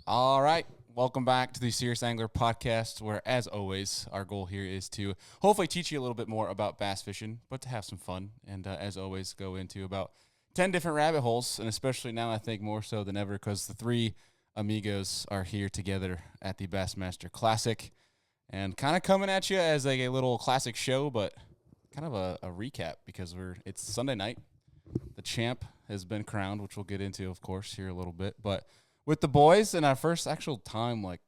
All right. Welcome back to the Serious Angler Podcast, where, as always, our goal here is to hopefully teach you a little bit more about bass fishing, but to have some fun. And as always, go into about 10 different rabbit holes, and especially now, I think more so than ever, because the three amigos are here together at the Bassmaster Classic, and kind of coming at you as like a little classic show, but kind of a recap, because it's Sunday night. The champ has been crowned, which we'll get into, of course, here a little bit, but with the boys and our first actual time, like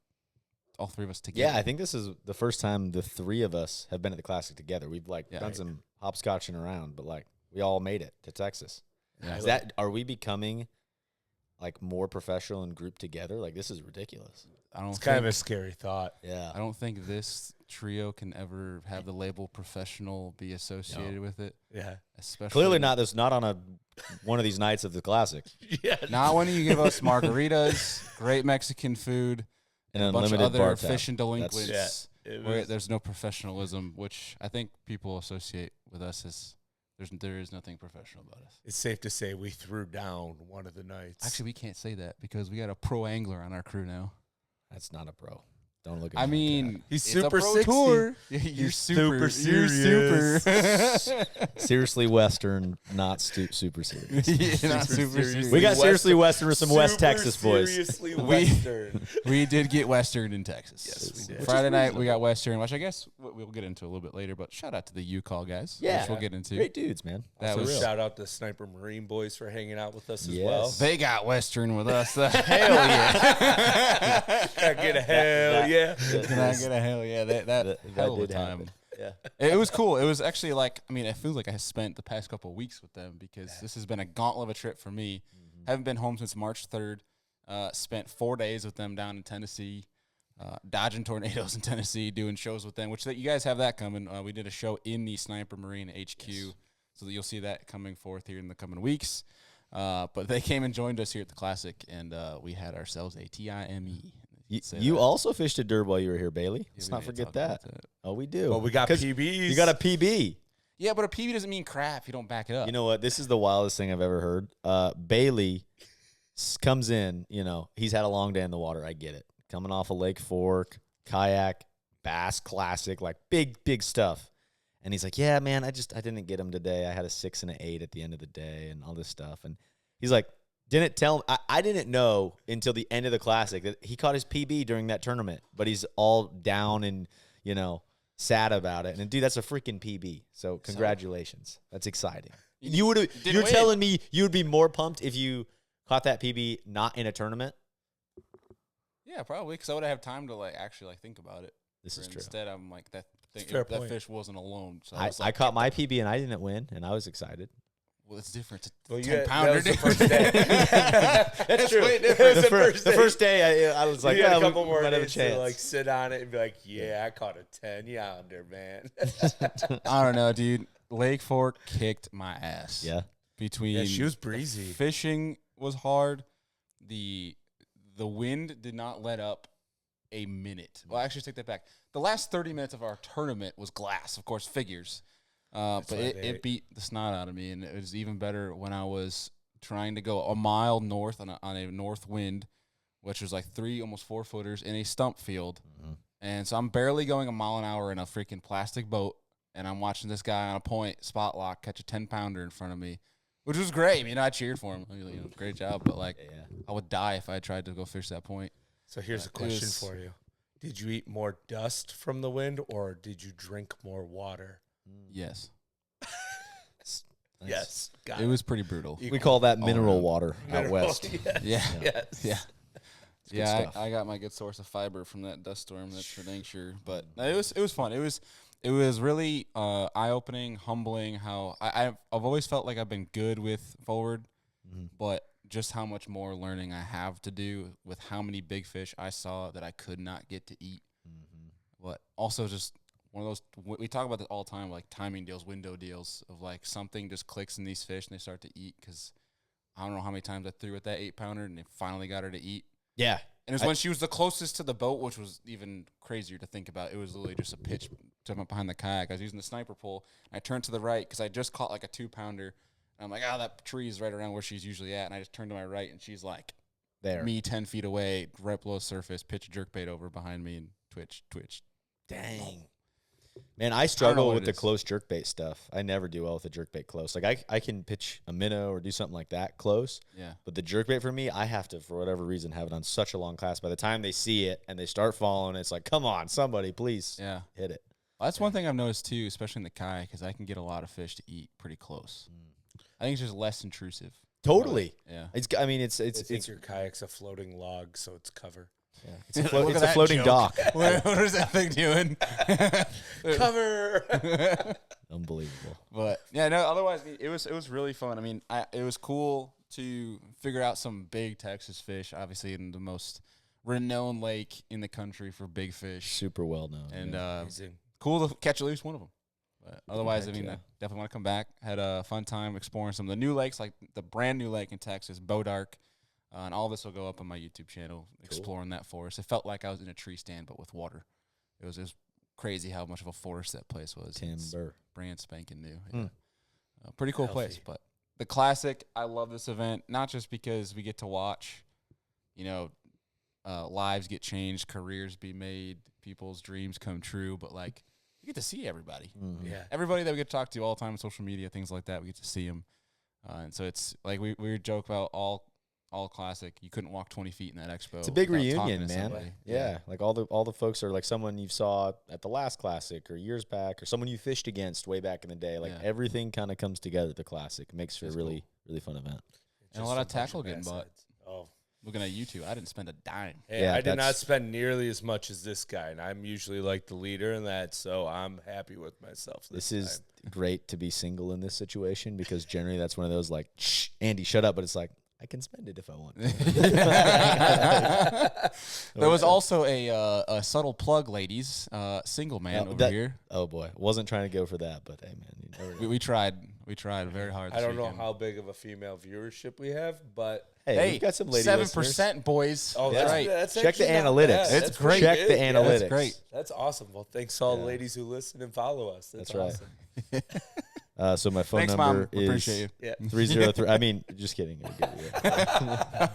all three of us together. Yeah, I think this is the first time the three of us have been at the Classic together. We've done some hopscotching around, but we all made it to Texas. Yeah. Are we becoming more professional and grouped together? This is ridiculous. It's kind of a scary thought. Yeah. I don't think this trio can ever have the label professional be associated with it. Yeah. Especially Clearly not. That's not on one of these nights of the Classic. Yeah. Not when you give us margaritas, great Mexican food, and a bunch of unlimited other bar tab. fish and delinquents. Yeah, There's no professionalism, which I think people associate with us as there is nothing professional about us. It's safe to say we threw down one of the nights. Actually, we can't say that because we got a pro angler on our crew now. That's not a pro. Don't look at I me mean, like he's it's super a pro 60. tour. You're super serious. that. Seriously Western, not super serious. Yeah, not super serious. We got seriously Western with some West Texas boys. Seriously Western. We did get Western in Texas. Yes, we did. Friday night we got Western, which I guess we'll get into a little bit later. But shout out to the U-Call guys. Yeah, which we'll get into. Great dudes, man. That was Shout out to Sniper Marine boys for hanging out with us as Yes. well. They got Western with us. Hell yeah! Can I get a hell yeah? Can I get a hell yeah? That hell of a did time. happen. Yeah. It was cool. It was actually it feels like I spent the past couple of weeks with them because this has been a gauntlet of a trip for me. Haven't been home since March 3rd. Spent 4 days with them down in Tennessee, dodging tornadoes in Tennessee, doing shows with them, which you guys have that coming. We did a show in the Sniper Marine HQ, so that you'll see that coming forth here in the coming weeks. But they came and joined us here at the Classic, and we had ourselves a TIME. You also fished a derb while you were here, Bailey. Yeah, Let's we not did forget talk about that. Oh, we do. Well, we got 'Cause PBs. You got a PB. Yeah, but a PB doesn't mean crap if you don't back it up. You know what? This is the wildest thing I've ever heard. Bailey comes in, he's had a long day in the water. I get it. Coming off a Lake Fork, kayak, Bass Classic, big stuff. And he's like, yeah, man, I didn't get him today. I had a 6 and an 8 at the end of the day and all this stuff. And he's like, didn't tell him. I didn't know until the end of the Classic that he caught his PB during that tournament, but he's all down and, sad about it. And dude, that's a freaking PB. So congratulations. That's exciting. You're telling me you would be more pumped if you caught that PB not in a tournament? Yeah, probably, because I would have time to actually think about it. This is true. Instead, I'm like that fish wasn't alone. So I caught my PB and I didn't win, and I was excited. Well, it's different. It's Well, 10-pounder. that was the first day. That's true. way different. The first day, I was like, You had yeah, a couple more might have a days chance. to sit on it and be like, yeah, I caught a 10-yonder, man. I don't know, dude. Lake Fork kicked my ass. Yeah. Between She was breezy. fishing was hard. The wind did not let up a minute. Well, actually, take that back. The last 30 minutes of our tournament was glass, of course, figures. But it beat the snot out of me, and it was even better when I was trying to go a mile north on a north wind, which was 3, almost 4 footers in a stump field. Mm-hmm. And so I'm barely going a mile an hour in a freaking plastic boat, and I'm watching this guy on a point, spot lock, catch a 10-pounder in front of me, which was great. I cheered for him. Great job. But, I would die if I tried to go fish that point. So here's a question for you. Did you eat more dust from the wind, or did you drink more water? Yes. Yes. It was pretty brutal. We call that mineral water out west. Yes. Yeah. Yes. Yeah. stuff. I got my good source of fiber from that dust storm. That's for dang sure. But it was fun. It was really eye-opening, humbling. How I've always felt like I've been good with forward, but just how much more learning I have to do with how many big fish I saw that I could not get to eat. But also just one of those, we talk about this all the time, timing deals, window deals of something just clicks in these fish and they start to eat, because I don't know how many times I threw at that 8-pounder and they finally got her to eat. Yeah. And it was when she was the closest to the boat, which was even crazier to think about. It was literally just a pitch behind the kayak. I was using the sniper pole. I turned to the right because I just caught a 2-pounder. And I'm like, that tree is right around where she's usually at. And I just turned to my right, and she's there. Me 10 feet away, right below the surface, pitch a jerkbait over behind me and twitch. Dang. Man, I struggle what with it the is. close jerkbait stuff. I never do well with the jerkbait close. Like I can pitch a minnow or do something like that close. Yeah. But the jerkbait for me, I have to, for whatever reason, have it on such a long cast. By the time they see it and they start following, it's like, come on, somebody, please Yeah. hit it. Well, that's one thing I've noticed too, especially in the kayak, because I can get a lot of fish to eat pretty close. I think it's just less intrusive. Totally. Yeah. It's. I mean, it's your kayak's a floating log, so it's cover. yeah, it's a, Look it's at a that floating joke. dock. What is that thing doing? Cover. Unbelievable. But yeah, no. Otherwise, it was really fun. I mean, it was cool to figure out some big Texas fish. Obviously, in the most renowned lake in the country for big fish, Super well known. and yeah. Amazing. cool to catch at least one of them. But otherwise, I Heck mean, yeah. I definitely want to come back. Had a fun time exploring some of the new lakes, like the brand new lake in Texas, Bodark. And all this will go up on my YouTube channel, exploring that forest. It felt like I was in a tree stand, but with water. It was crazy how much of a forest that place was. It's Timber. brand spanking new. Yeah. Pretty cool place. Healthy. But the Classic, I love this event, not just because we get to watch, lives get changed, careers be made, people's dreams come true, but like you get to see everybody. Mhm. Yeah. Everybody that we get to talk to all the time on social media, things like that, we get to see them. And so it's like we joke about all Classic. You couldn't walk 20 feet in that expo. It's a big without talking reunion, to man. somebody. Yeah, like all the folks are like someone you saw at the last Classic or years back, or someone you fished against way back in the day. Like Yeah. everything kind of comes together at the Classic. Makes for a It's really really fun event. And a Just lot of bunch tackle getting bass bought. heads. Oh. Looking at you two, I didn't spend a dime. Hey, Yeah, I did not that's- spend nearly as much as this guy, and I'm usually like the leader in that, so I'm happy with myself. This is great to be single in this situation because generally that's one of those like, shh, Andy, shut up. But it's like I can spend it if I want. There was also a subtle plug, ladies. Single man over here. Oh boy, wasn't trying to go for that, but hey man, you never know. We tried very hard. I don't know how big of a female viewership we have, but Hey, we've got some lady 7%, boys. oh, That's that's right. That's Check the actually not analytics. bad. It's That's great. pretty Check the good. Yeah, analytics. That's great. That's awesome. Well, thanks to all the Yeah. ladies who listen and follow us. That's right. awesome. So my phone Thanks, number Mom. We is appreciate you. Yeah. 303. I mean, just kidding. Yeah.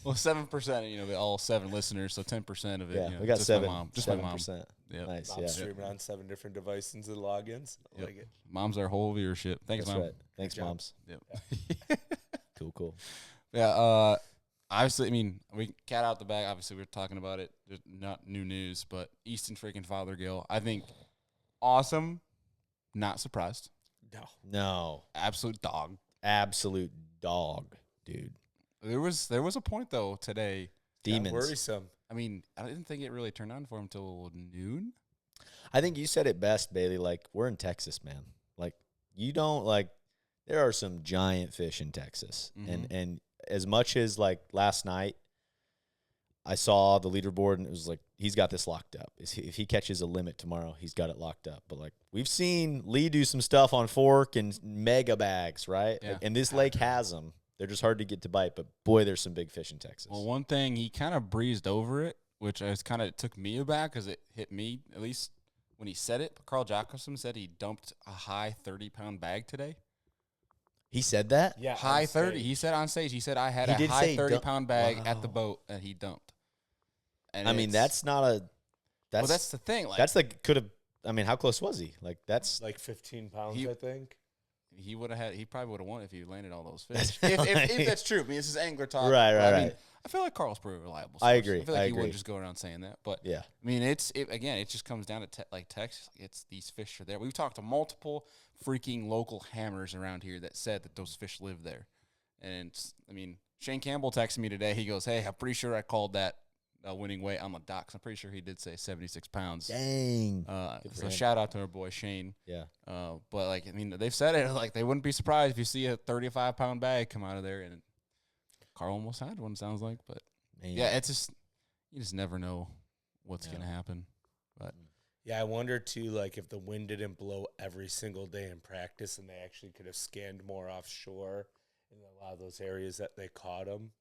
Well, 7%. All 7 listeners, so 10% of it. Yeah, we got just 7. My mom. Just my mom. 7%. Yep. Nice. I'm Yeah, streaming on 7 different devices and logins. I Yep. like it. Mom's our whole viewership. Thanks, that's Mom. right. Thanks, Good job. moms. Yep. Cool. Yeah. Obviously, I mean, we cat out the bag. Obviously, we were talking about it. There's not new news, but Easton freaking Fothergill, I think, awesome. Not surprised. No, Absolute dog. absolute dog, dude. There was a point though today. Demons. Worrisome. I mean, I didn't think it really turned on for him until noon. I think you said it best, Bailey. Like, we're in Texas, man. Like, you don't like. There are some giant fish in Texas, and as much as like last night, I saw the leaderboard and it was like he's got this locked up. If he catches a limit tomorrow, he's got it locked up. But like we've seen Lee do some stuff on fork and mega bags, right? Yeah. Like, and this lake has them. They're just hard to get to bite. But boy, there's some big fish in Texas. Well, one thing he kind of breezed over it, which took me aback because it hit me at least when he said it. But Carl Jacobson said he dumped a high 30-pound bag today. He said that? Yeah. High on 30. stage. He said on stage. He said I had He a did high say 30-pound bag at the Wow. boat that he dumped. And I mean, it's- that's not a. That's that's the thing. Like that's like could have. I mean, how close was he? Like that's Like 15 pounds, He- I think. he would have had. He probably would have won if he landed all those That's fish. if that's true. I mean, this is angler talk. Right, but I mean, right. I feel like Carl's pretty reliable. I source. agree, I feel like I he agree. wouldn't just go around saying that. But yeah. I mean, it just comes down to like Texas. It's these fish are there. We've talked to multiple freaking local hammers around here that said that those fish live there. And I mean, Shane Campbell texted me today. He goes, "Hey, I'm pretty sure I called that winning weight on the docks. I'm pretty sure he did say 76 pounds." Dang. Good for So him. shout out to our boy Shane. Yeah. But like, I mean, they've said it like they wouldn't be surprised if you see a 35-pound bag come out of there. And Carl almost had one. Sounds like, but Man. yeah, it's just you just never know what's gonna happen. But Yeah, I wonder too, like if the wind didn't blow every single day in practice, and they actually could have scanned more offshore in a lot of those areas that they caught them.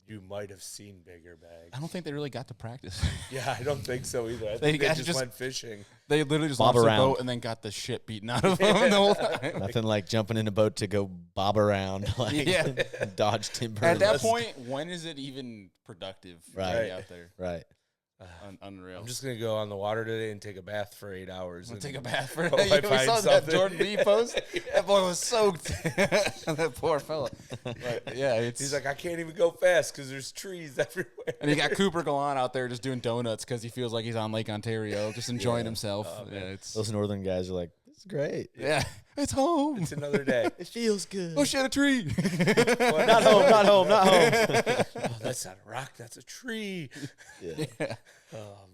you might have seen bigger bags. I don't think they really got to practice. Yeah, I don't think so either. I They think they guys just just- went fishing. They literally just Bob launched the around. boat and then got the shit beaten out of them the whole time. Nothing like jumping in a boat to go bob around, like Yeah. dodge timber. At that Unless- point, when is it even productive to Right. be out there? Right. Unreal. I'm just gonna go on the water today and take a bath for 8 hours. I'm and gonna take a bath for hope I We find saw that something. Jordan B post. That boy was soaked. That poor fella. But yeah, it's. He's like, I can't even go fast because there's trees everywhere. and you got Cooper Gallant out there just doing donuts because he feels like he's on Lake Ontario, just enjoying himself. Oh, yeah, man. it's. Those northern guys are like, this is great. Yeah, it's home. It's another day. It feels good. Oh shit, a tree. Not home, not home, not home. Oh, that's not a rock. That's a tree. Yeah. Yeah.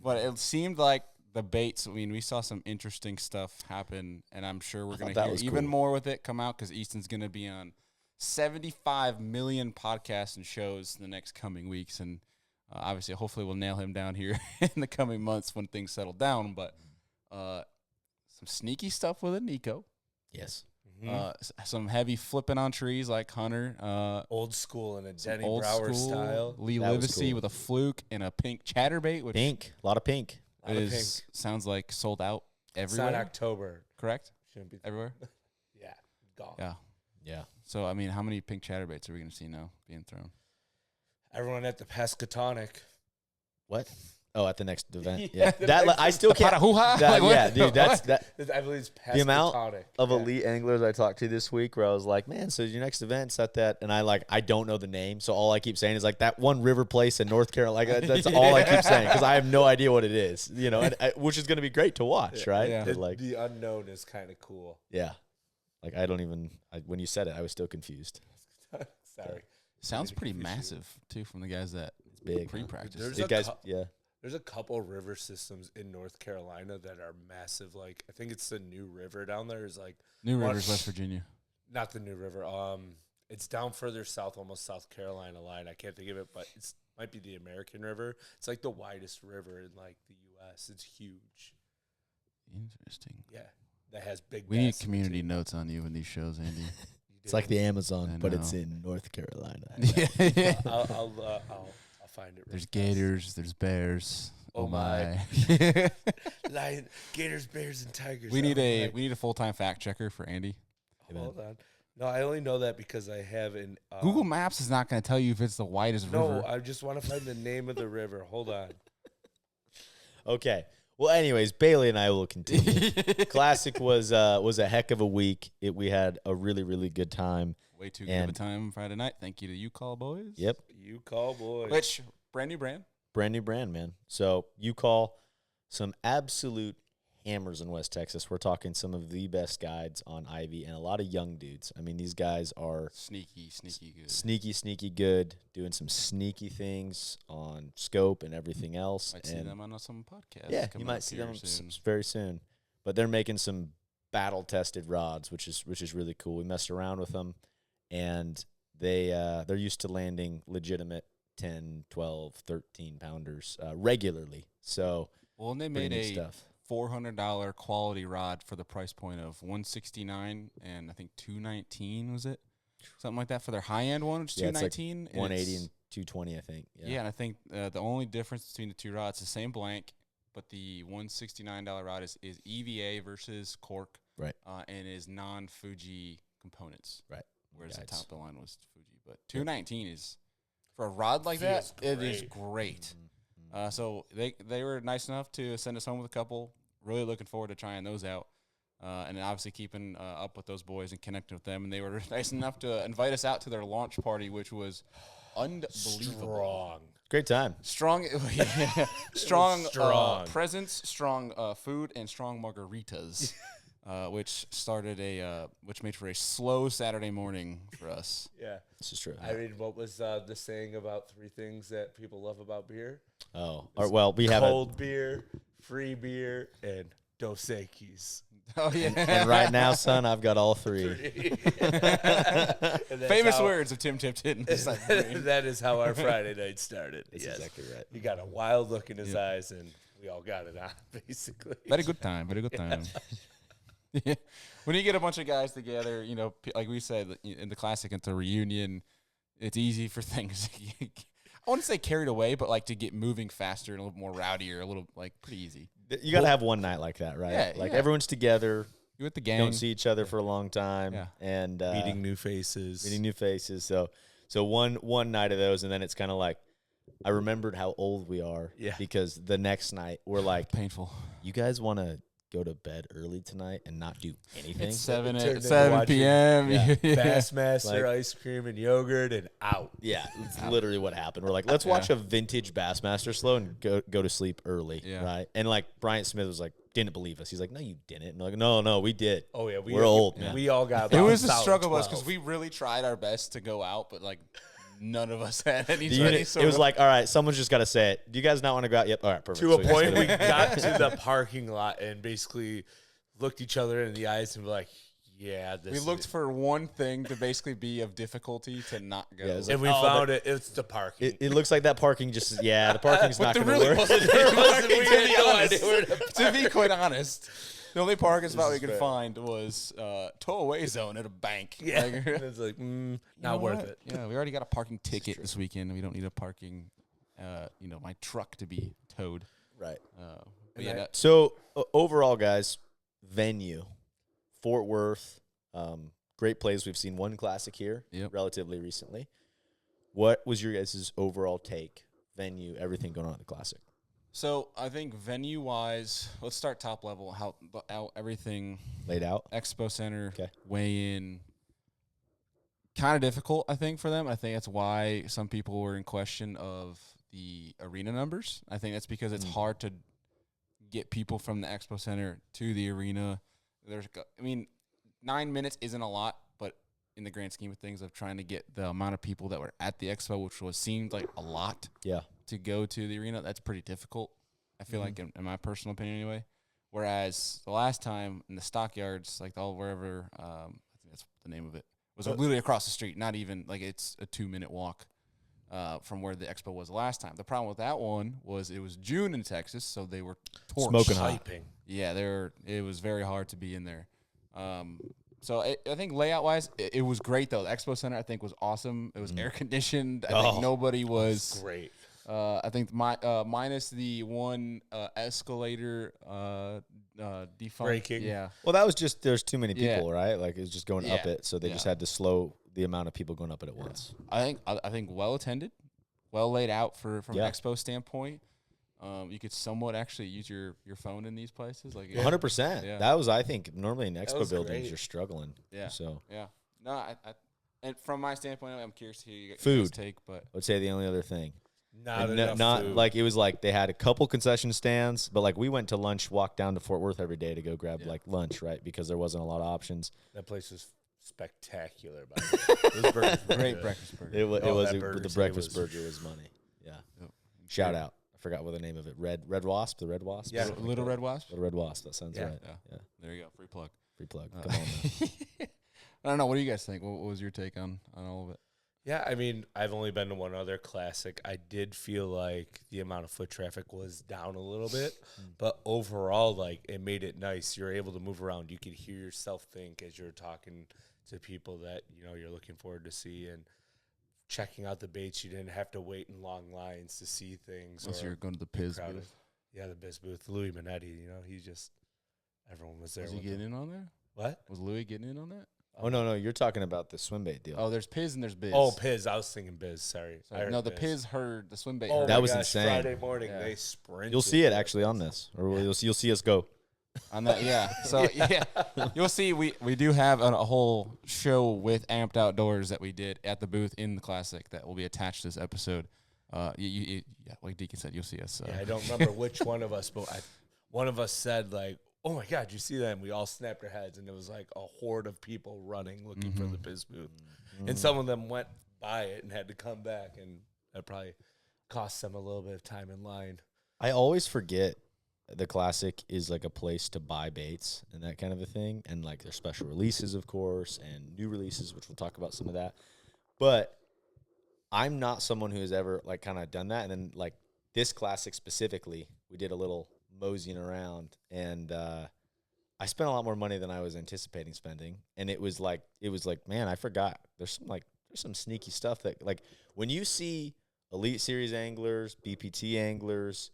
But it seemed like the baits. I mean, we saw some interesting stuff happen, and I'm sure we're going thought that to hear was even cool. more with it come out because Easton's going to be on 75 million podcasts and shows in the next coming weeks, and obviously, hopefully, we'll nail him down here in the coming months when things settle down. But some sneaky stuff with a Nico, Yes. some heavy flipping on trees like Hunter. Old school in a Denny Old Brower school style. Lee That was Livesey cool. with a fluke and a pink chatterbait, which Pink. A lot of pink. Lot of is sounds like sold out It's everywhere. not October. Correct? Shouldn't be. Everywhere? Yeah, gone. Yeah. Yeah. So, I mean, how many pink chatterbaits are we going to see now being thrown? Everyone at the Pescatonic. What? Oh, at the next event. Yeah, Yeah. the That next- I still can't. Para-hoo-ha? that- Like, what? yeah, dude. That's that. I believe it's Pescatonic. The amount of Yeah. elite anglers I talked to this week, where I was like, "Man, so your next event's at that," and I don't know the name, so all I keep saying is like that one river place in North Carolina. Like, that's all I keep saying because I have no idea what it is, you know, which is going to be great to watch, right? Yeah. But like, The unknown is kind of cool. yeah, like I don't even. When you said it, I was still confused. Sorry. Sounds Really pretty confused. massive, too, from the guys that It's big. pre-practice. There's You a guys, cou- yeah, There's a couple river systems in North Carolina that are massive. Like I think it's the New River down there. Is like New What? Rivers, West Virginia. not the New River. It's down further south, almost South Carolina line. I can't think of it, but it's might be the American River. It's like the widest river in like the U.S. It's huge. Interesting. Yeah, that has big. We need bass in it, community too. notes on you in these shows, Andy. You it's do. like the Amazon, I but it's know. in North Carolina. Yeah. I'll find it. There's real fast. gators. There's bears. Oh Oh, my. Lion, gators, bears, and tigers. we need Oh a my. we need a full-time fact checker for Andy. Hold on. No, I only know that because I have an Google Maps is not going to tell you if it's the widest No, river. I just want to find the name of the river. Hold on. Okay. Well, anyways, Bailey and I will continue. Classic was a heck of a week. We had a really, really good time. Way too good of a And- time Friday night. Thank you to You Call Boys. Yep. You call boys. Which brand new brand. Brand new brand, man. So you call some absolute hammers in West Texas. We're talking some of the best guides on Ivy and a lot of young dudes. I mean, these guys are Sneaky good. sneaky good, doing some sneaky things on scope and everything else. Might see and them on some podcast. yeah, you coming might up see here them soon. very soon. But they're making some battle tested rods, which is really cool. We messed around with them, and they're used to landing legitimate 10, 12, 13 pounders regularly. So Well, and they pretty made neat a stuff. $400 quality rod for the price point of $169 and I think $219 was it, something like that for their high end one, which is Yeah, it's like $219. and 180 it's- and 220, I think. yeah, and I think the only difference between the two rods is the same blank, but the $169 rod is EVA versus cork, Right. And is non Fuji components, Right. Whereas Yeah, the it's- top of the line was Fuji, but $219 is for a rod like Feels that. It is great. great. So they were nice enough to send us home with a couple. Really looking forward to trying those out. And then obviously keeping up with those boys and connecting with them. And they were nice enough to invite us out to their launch party, which was unbelievable. Strong. Great time. Strong, strong, strong. presence, strong food, and strong margaritas, which which made for a slow Saturday morning for us. Yeah. This is true. I mean, what was the saying about three things that people love about beer? Oh, well, we have Cold beer, free beer, and Dos Equis. Oh yeah, and right now, son, I've got all three. And that's famous how- words of Tim Tipton. that is how our Friday night started. That's yes. exactly right. He got a wild look in his eyes, and we all got it on, basically. Very good time. Very good time. Yeah. When you get a bunch of guys together, like we said in the classic, it's a reunion. It's easy for things wouldn't say carried away, but like to get moving faster and a little more rowdier, a little like pretty easy. You got to have one night like that, right? Yeah, like yeah. everyone's together. You with the gang. Don't see each other for a long time. Yeah. And Meeting new faces. So one night of those, and then it's kind of like, I remembered how old we are. Yeah. Because the next night we're like, Painful. you guys want to go to bed early tonight and not do anything? It's 7 Turned into 7 watching- p.m. Yeah. Bassmaster Like- ice cream and yogurt and out. Yeah, it's literally what happened. We're like, let's watch a vintage Bassmaster slow and go to sleep early, Yeah. right? And like Bryant Smith was like, didn't believe us. He's like, no, you didn't. And we're like, no, we did. Oh yeah, We're old, man. man. We all got. It was a about struggle with us 12. because we really tried our best to go out, but like none of us had any. The unit, any it sort was of- like, all right, someone's just got to say it. Do you guys not want to go out? Yep. All right, perfect. to So a you guys point gotta- we got to the parking lot and basically looked each other in the eyes and were like, yeah, this we looked for one thing to basically be of difficulty to not go. Yeah, it was and like, we oh, found it. It's the parking. It looks like that parking just, the parking's not But going there to really work. wasn't There any wasn't- parking, we to had be no honest. idea where to To be quite honest, the only parking spot we is could fair. find was tow-away zone at a bank. Yeah, Like, it's like you know not worth what? it. Yeah, we already got a parking ticket this weekend. We don't need a parking, my truck to be towed. Right. But yeah, So overall, guys, venue, Fort Worth, great place. We've seen one classic here Yep. relatively recently. What was your guys' overall take? Venue, everything going on at the classic. so I think venue-wise, let's start top level. How everything Laid out. Expo Center, Okay. weigh in, kind of difficult, I think, for them. I think that's why some people were in question of the arena numbers. I think that's because it's hard to get people from the Expo Center to the arena. 9 minutes isn't a lot, but in the grand scheme of things of trying to get the amount of people that were at the expo, which seemed like a lot Yeah. to go to the arena, that's pretty difficult. I feel like, in my personal opinion anyway. Whereas the last time in the stockyards, like wherever, I think that's the name of it, was literally across the street. Not even like it's a 2-minute walk from where the expo was the last time. The problem with that one was it was June in Texas, so they were torched. Smoking hot. Hyping. Yeah, it was very hard to be in there. So I think layout wise, it was great though. The Expo Center I think was awesome. It was air conditioned. I think nobody was. Great. I think minus the one escalator defunct. Breaking. Yeah, Well, that was just, there's too many Yeah. people, right? Like it was just going up Yeah. it. So they just Yeah. had to slow the amount of people going up it at once. I think well attended, well laid out from Yeah. an expo standpoint. You could somewhat actually use your phone in these places. Like 100%. Yeah. That was, I think, normally in expo was buildings, great. you're struggling. Yeah. So Yeah. No, and from my standpoint, I'm curious to hear you guys Food. take, but I would say the only other thing. Not And enough not food. like it was like they had a couple concession stands, but like we went to lunch, walked down to Fort Worth every day to go grab like lunch, right? Because there wasn't a lot of options. that place was spectacular. By the way. Those burgers were great good. breakfast burger. It was Oh, the that burger breakfast was- burger was money. Yeah. Yep. Shout out. I forgot what the name of it. Red Wasp, the Red Wasp. Yeah. Little Red Wasp. Little Red Wasp. That sounds Yeah. right. Yeah. Yeah. There you go. Free plug. Free plug. Come on. Man. I don't know. What do you guys think? What was your take on all of it? Yeah, I mean, I've only been to one other classic. I did feel like the amount of foot traffic was down a little bit, but overall, like, it made it nice. You're able to move around. You could hear yourself think as you're talking to people that, you're looking forward to see and checking out the baits. You didn't have to wait in long lines to see things. Unless or you're going to the Piz crowded. booth. Yeah, the Biz booth. Louis Minetti, everyone was there. Was he with getting him. in on there? What? Was Louis getting in on that? Oh no, you're talking about the swim bait deal. Oh, there's Piz and there's Biz. Oh, Piz. I was thinking Biz. Sorry. I Sorry. heard No, the Piz heard the swim bait. Oh, heard That my was gosh, insane. Friday morning, Yeah. they sprinted. You'll see it to actually on this, or you'll see us go. on that. Yeah. So yeah, you'll see. We do have a whole show with Amped Outdoors that we did at the booth in the classic that will be attached to this episode. Yeah, like Deacon said, you'll see us. Yeah, I don't remember which one of us, but one of us said like, "Oh my God, you see that?" And we all snapped our heads, and it was like a horde of people running looking for the Biz booth, and some of them went by it and had to come back, and that probably cost them a little bit of time in line. I always forget the classic is like a place to buy baits and that kind of a thing, and like there's special releases, of course, and new releases, which we'll talk about some of that. But I'm not someone who has ever like kind of done that. And then like this classic specifically, we did a little moseying around, and I spent a lot more money than I was anticipating spending. And it was like, man, I forgot. There's some sneaky stuff that like when you see Elite Series anglers, BPT anglers,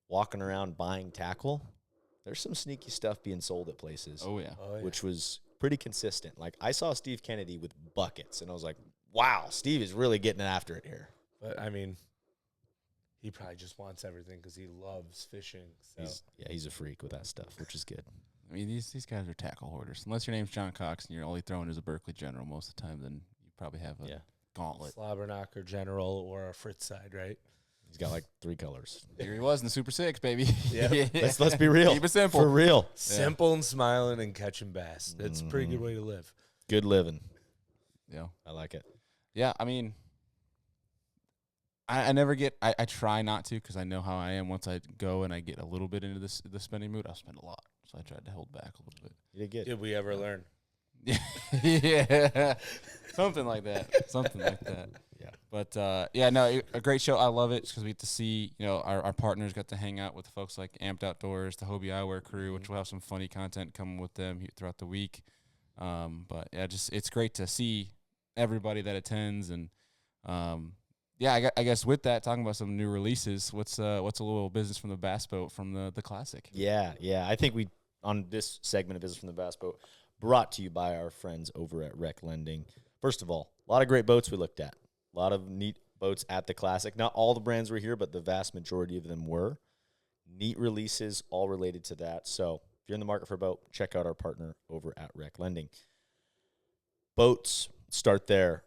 walking around buying tackle, there's some sneaky stuff being sold at places. Oh, yeah. Which was pretty consistent. Like, I saw Steve Kennedy with buckets, and I was like, wow, Steve is really getting after it here. But, I mean, he probably just wants everything because he loves fishing. So. He's a freak with that stuff, which is good. I mean, these guys are tackle hoarders. Unless your name's John Cox and you're only throwing as a Berkeley General most of the time, then you probably have a gauntlet. Slobberknocker General or a Fritz side, right? He's got like 3 colors. Here he was in the Super 6, baby. Yep. Let's be real. Keep it simple. For real. Simple and smiling and catching bass. That's a pretty good way to live. Good living. Yeah. I like it. Yeah, I mean, I never get, I try not to because I know how I am. Once I go and I get a little bit into the spending mood, I'll spend a lot. So I tried to hold back a little bit. You did good. Did we ever learn? Yeah. Something like that. Something like that. Yeah. But, yeah, no, a great show. I love it because we get to see, you know, our partners got to hang out with folks like Amped Outdoors, the Hobie Eyewear crew, which will have some funny content coming with them throughout the week. But, yeah, just it's great to see everybody that attends. And, yeah, I guess with that, talking about some new releases, what's a little business from the bass boat from the Classic? Yeah. I think we, on this segment of Business from the Bass Boat, brought to you by our friends over at Rec Lending. First of all, a lot of great boats we looked at. A lot of neat boats at the Classic. Not all the brands were here, but the vast majority of them were. Neat releases, all related to that. So if you're in the market for a boat, check out our partner over at Rec Lending. Boats, start there.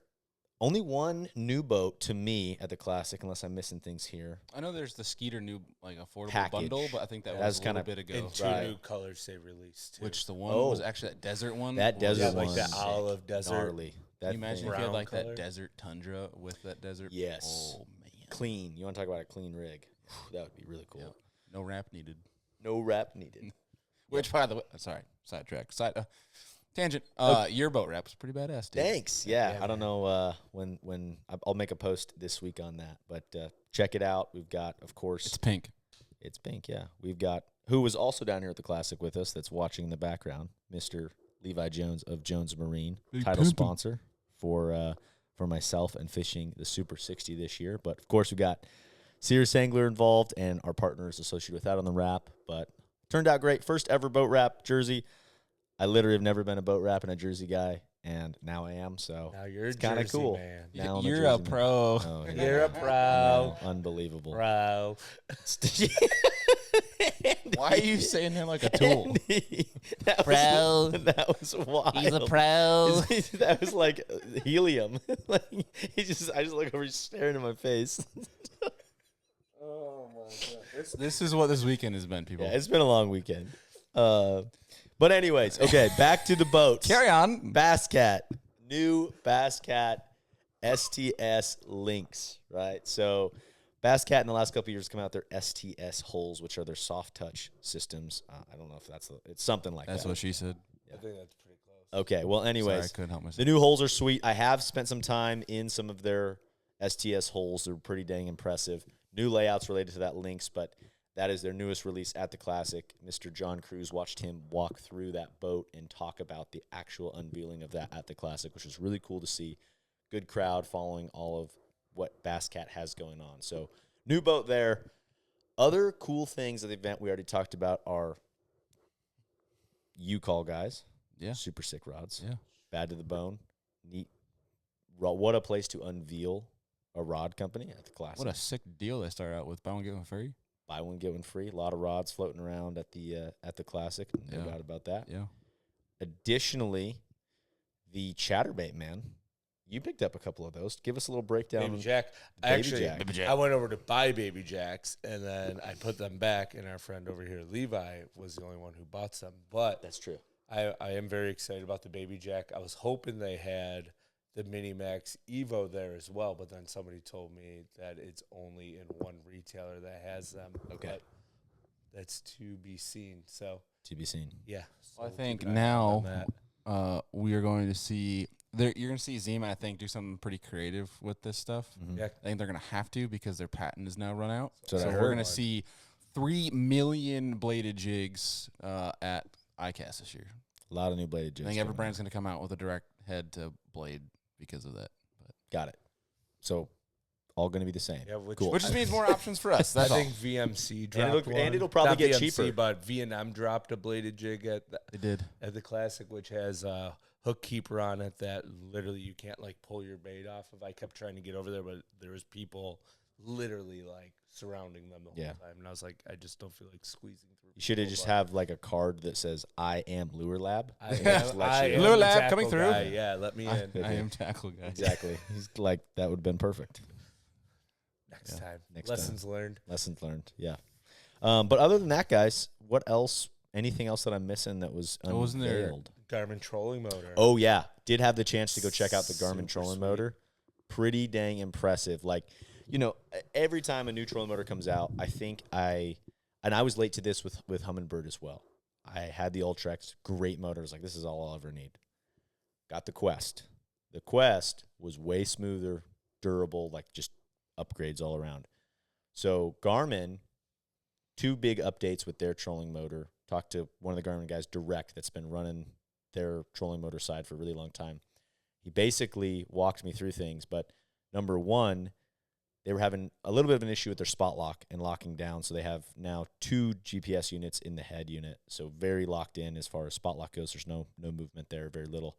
Only one new boat to me at the Classic, unless I'm missing things here. I know there's the Skeeter new affordable Package. bundle, but I think that That's was a little kinda- bit ago. And 2 new colors they released, too. Which the one Oh. was actually that desert one. That was desert like one. the olive desert. Gnarly. Can you imagine if you had Brown like color? that desert tundra with that desert? Yes. Oh man. Clean. You want to talk about a clean rig? That would be really cool. Yep. No wrap needed. No wrap needed. Which, by the way, sorry, sidetrack, tangent. Your boat wrap was pretty badass, dude. Thanks. Yeah, I don't know when I'll make a post this week on that, but check it out. We've got, of course, It's pink. It's pink. Yeah, we've got who was also down here at the Classic with us. That's watching in the background, Mr. Levi Jones of Jones Marine, Big title pimpin'. sponsor for myself and fishing the Super 60 this year. But of course, we got Serious Angler involved and our partners associated with that on the wrap. But turned out great. First ever boat wrap jersey. I literally have never been a boat wrap and a jersey guy, and now I am. So Now you're it's a kind of Jersey cool. man. Now I'm You're a a Jersey man. pro. Oh, yeah. You're a pro. I know. Unbelievable. Bro. Why are you saying him like a tool? that Pro. that was wild. He's a pro. That was like helium. Like, I just look over, he's staring in my face. This is what this weekend has been, people. Yeah, it's been a long weekend. But anyways, okay, back to the boats. Carry on. Bass Cat, new Bass Cat STS links, right? So Bass Cat in the last couple of years come out their STS holes, which are their soft touch systems. I don't know if it's something like That's that. what she said. I think that's pretty close. Okay, well, anyways, Sorry, I couldn't help myself. the new holes are sweet. I have spent some time in some of their STS holes. They're pretty dang impressive. New layouts related to that links, but that is their newest release at the Classic. Mr. John Cruz watched him walk through that boat and talk about the actual unveiling of that at the Classic, which was really cool to see. Good crowd following all of what Bass Cat has going on. So, new boat there. Other cool things at the event we already talked about are U-Call guys. Yeah. Super sick rods. Yeah. Bad to the bone. Neat. What a place to unveil a rod company at the Classic. What a sick deal they start out with. Buy one, get one free. Buy one, get one free. A lot of rods floating around at the Classic. No Yeah. doubt about that. Yeah. Additionally, the chatterbait, man. You picked up a couple of those. Give us a little breakdown. Baby Jack. Baby Jack. Baby Jack. I went over to buy Baby Jacks, and then I put them back, and our friend over here, Levi, was the only one who bought them. But That's true. I am very excited about the Baby Jack. I was hoping they had the Mini Max Evo there as well, but then somebody told me that it's only in one retailer that has them. Okay. But that's to be seen. So, To be seen. yeah. Well, I So think keep an eye on now that. we are going to see you're going to see Zima, I think, do something pretty creative with this stuff. Yeah. I think they're going to have to because their patent is now run out. So So I we're heard. going to see 3 million bladed jigs at ICAST this year. A lot of new bladed I jigs. think every coming brand's going to come out with a direct head to blade because of that. But Got it. So all going to be the same. Yeah, which, Cool. Which just means more options for us. That's I all. think VMC And dropped it'll- one. and it'll probably Not get VMC, cheaper. but V&M dropped a bladed jig at They did. the Classic, which has a hook keeper on it that literally you can't like pull your bait off of. I kept trying to get over there, but there was people literally like surrounding them the whole Yeah. time, and I was like, I just don't feel like squeezing through. You should have people, just but have like a card that says "I am Lure Lab." I And it just lets I you am in. Lure the Lab tackle coming through. guy. Yeah, let me in I am tackle guy. Exactly. He's like that would have been perfect. next Yeah, time. next Lessons learned. Lessons learned. Yeah. But other than that, guys, what else? Anything else that I'm missing that was Wasn't there- unveiled? Garmin trolling motor. Oh yeah, did have the chance to go check out the Garmin Super trolling sweet. motor. Pretty dang impressive. Like, every time a new trolling motor comes out, I was late to this with Humminbird as well. I had the Ultrex, great motor. I was like, this is all I'll ever need. Got the Quest. The Quest was way smoother, durable, like just upgrades all around. So Garmin, 2 big updates with their trolling motor. Talked to one of the Garmin guys direct that's been running their trolling motor side for a really long time. He basically walked me through things, but number one, they were having a little bit of an issue with their spot lock and locking down, so they have now 2 GPS units in the head unit, so very locked in as far as spot lock goes. There's no movement there, very little.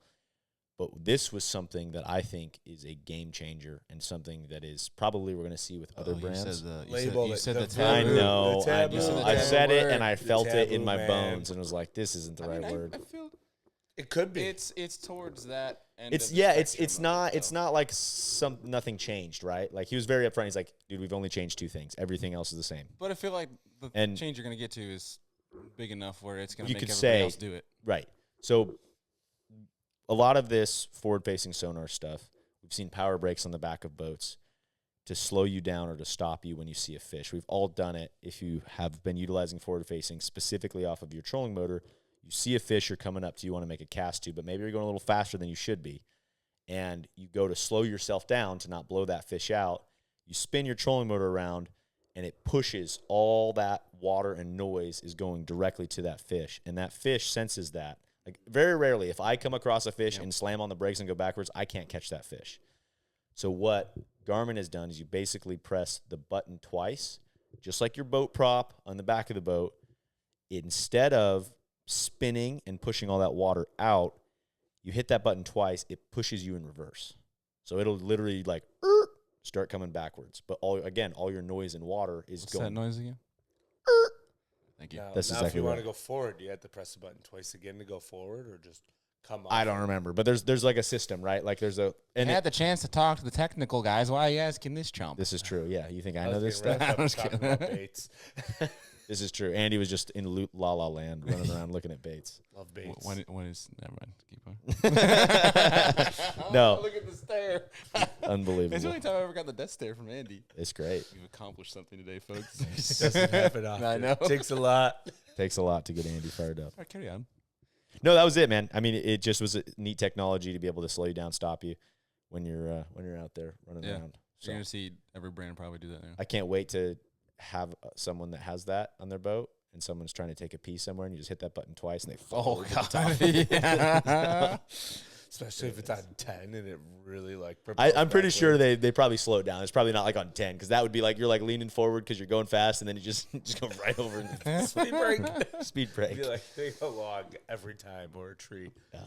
But this was something that I think is a game changer and something that is probably we're going to see with other brands. Label You it. said The the I taboo. know. The I taboo. know. the I taboo said it word. and I The felt it in taboo, my man. bones and was like, this isn't the right word. I feel It could be. it's towards that end It's of the it's spectrum not of it, it's though. not like nothing changed, right? Like he was very upfront. He's like, dude, we've only changed 2 things. Everything else is the same. But I feel like the And- change you're gonna get to is big enough where it's gonna You make could everybody say- else do it. Right. So a lot of this forward-facing sonar stuff, we've seen power brakes on the back of boats to slow you down or to stop you when you see a fish. We've all done it. If you have been utilizing forward-facing specifically off of your trolling motor, you see a fish, you're coming up to, you want to make a cast to, but maybe you're going a little faster than you should be. And you go to slow yourself down to not blow that fish out. You spin your trolling motor around, and it pushes all that water and noise is going directly to that fish. And that fish senses that. Like very rarely, if I come across a fish and slam on the brakes and go backwards, I can't catch that fish. So what Garmin has done is you basically press the button twice, just like your boat prop on the back of the boat. Instead of spinning and pushing all that water out, you hit that button twice, it pushes you in reverse. So it'll literally like start coming backwards. But all your noise and water is What's going. that noise again? Thank you. Now, That's now exactly if you want right. to go forward, do you have to press the button twice again to go forward, or just come off? I don't remember, but there's like a system, right? Like there's a and I it- had the chance to talk to the technical guys. Why are you asking this chump? this is true. Yeah, you think I I know was this getting stuff? wrapped up I'm just talking kidding. about baits. This is true. Andy was just in La La Land, running around looking at baits. Love baits. When is never mind. Keep on. No. Look at the stare. Unbelievable. It's the only time I ever got the death stare from Andy. It's great. We've accomplished something today, folks. Doesn't happen often. I know. Takes a lot. Takes a lot to get Andy fired up. All right, carry on. No, that was it, man. I mean, it just was a neat technology to be able to slow you down, stop you when you're out there running Yeah. around. So You're gonna see every brand probably do that now. I can't wait to have someone that has that on their boat and someone's trying to take a pee somewhere and you just hit that button twice and they fall over to the top. yeah. Especially if it's on 10 and it really like. I'm pretty sure they probably slow it down. It's probably not like on 10 because that would be like you're like leaning forward because you're going fast and then you just go right over and speed break. speed break. Be like they a log every time or a tree. Yeah,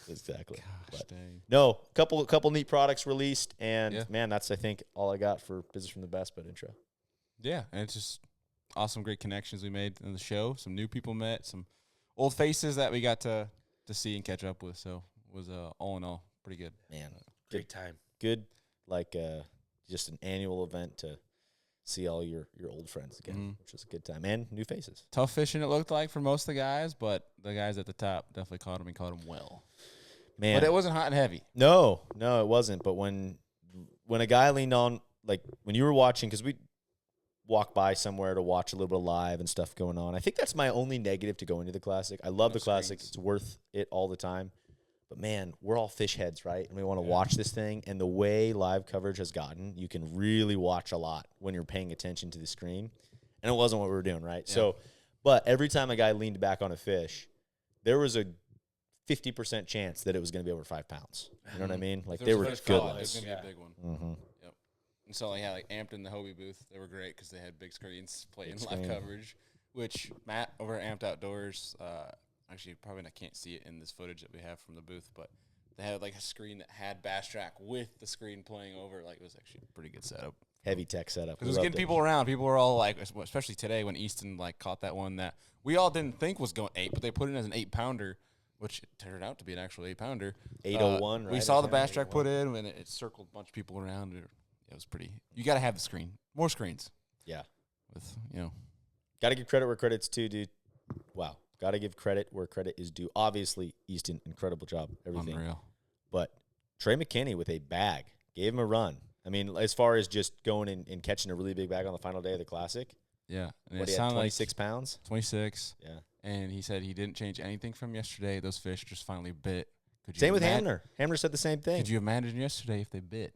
exactly. Gosh, But dang. no, couple neat products released, and Yeah. man, that's I think all I got for Business from the Best Bud intro. Yeah, and it's just awesome, great connections we made in the show. Some new people met, some old faces that we got to see and catch up with. So it was all in all pretty good. Man, Great time. good like just an annual event to see all your old friends again, Mhm. which was a good time, and new faces. Tough fishing it looked like for most of the guys, but the guys at the top definitely caught them and caught them well. Man, But it wasn't hot and heavy. no, it wasn't. But when a guy leaned on, like when you were watching, because we walk by somewhere to watch a little bit of live and stuff going on. I think that's my only negative to going to the Classic. I love No the Classic. screens. It's worth it all the time. But man, we're all fish heads, right? And we want to watch this thing. And the way live coverage has gotten, you can really watch a lot when you're paying attention to the screen. And it wasn't what we were doing, right? Yeah. So, but every time a guy leaned back on a fish, there was a 50% chance that it was going to be over 5 pounds. You know what I mean? Like If they there were was a good call, it ones. was going to be a big one. Mm-hmm. Yep. And so, yeah, like Amped in the Hobie booth, they were great because they had big screens playing Big live screen. coverage, which Matt over at Amped Outdoors, actually probably I can't see it in this footage that we have from the booth, but they had like a screen that had Bass Track with the screen playing over. Like, it was actually a pretty good setup. Heavy tech setup. Because it was getting people around. People were all like, especially today when Easton like caught that one that we all didn't think was going 8, but they put it as an 8-pounder, which it turned out to be an actual 8-pounder. 801, right? We saw the Bass Track put in, and it circled a bunch of people around. It was pretty. You got to have the screen. More screens. Yeah. With, you know. Got to give credit where credit's due, dude. Wow. Got to give credit where credit is due. Obviously, Easton, incredible job. Everything. Unreal. But Trey McKinney with a bag. Gave him a run. I mean, as far as just going and catching a really big bag on the final day of the Classic. Yeah. And What, it he had sounded 26 pounds? 26. Yeah. And he said he didn't change anything from yesterday. Those fish just finally bit. Same with Hamner. Hamner said the same thing. Could you imagine yesterday if they bit?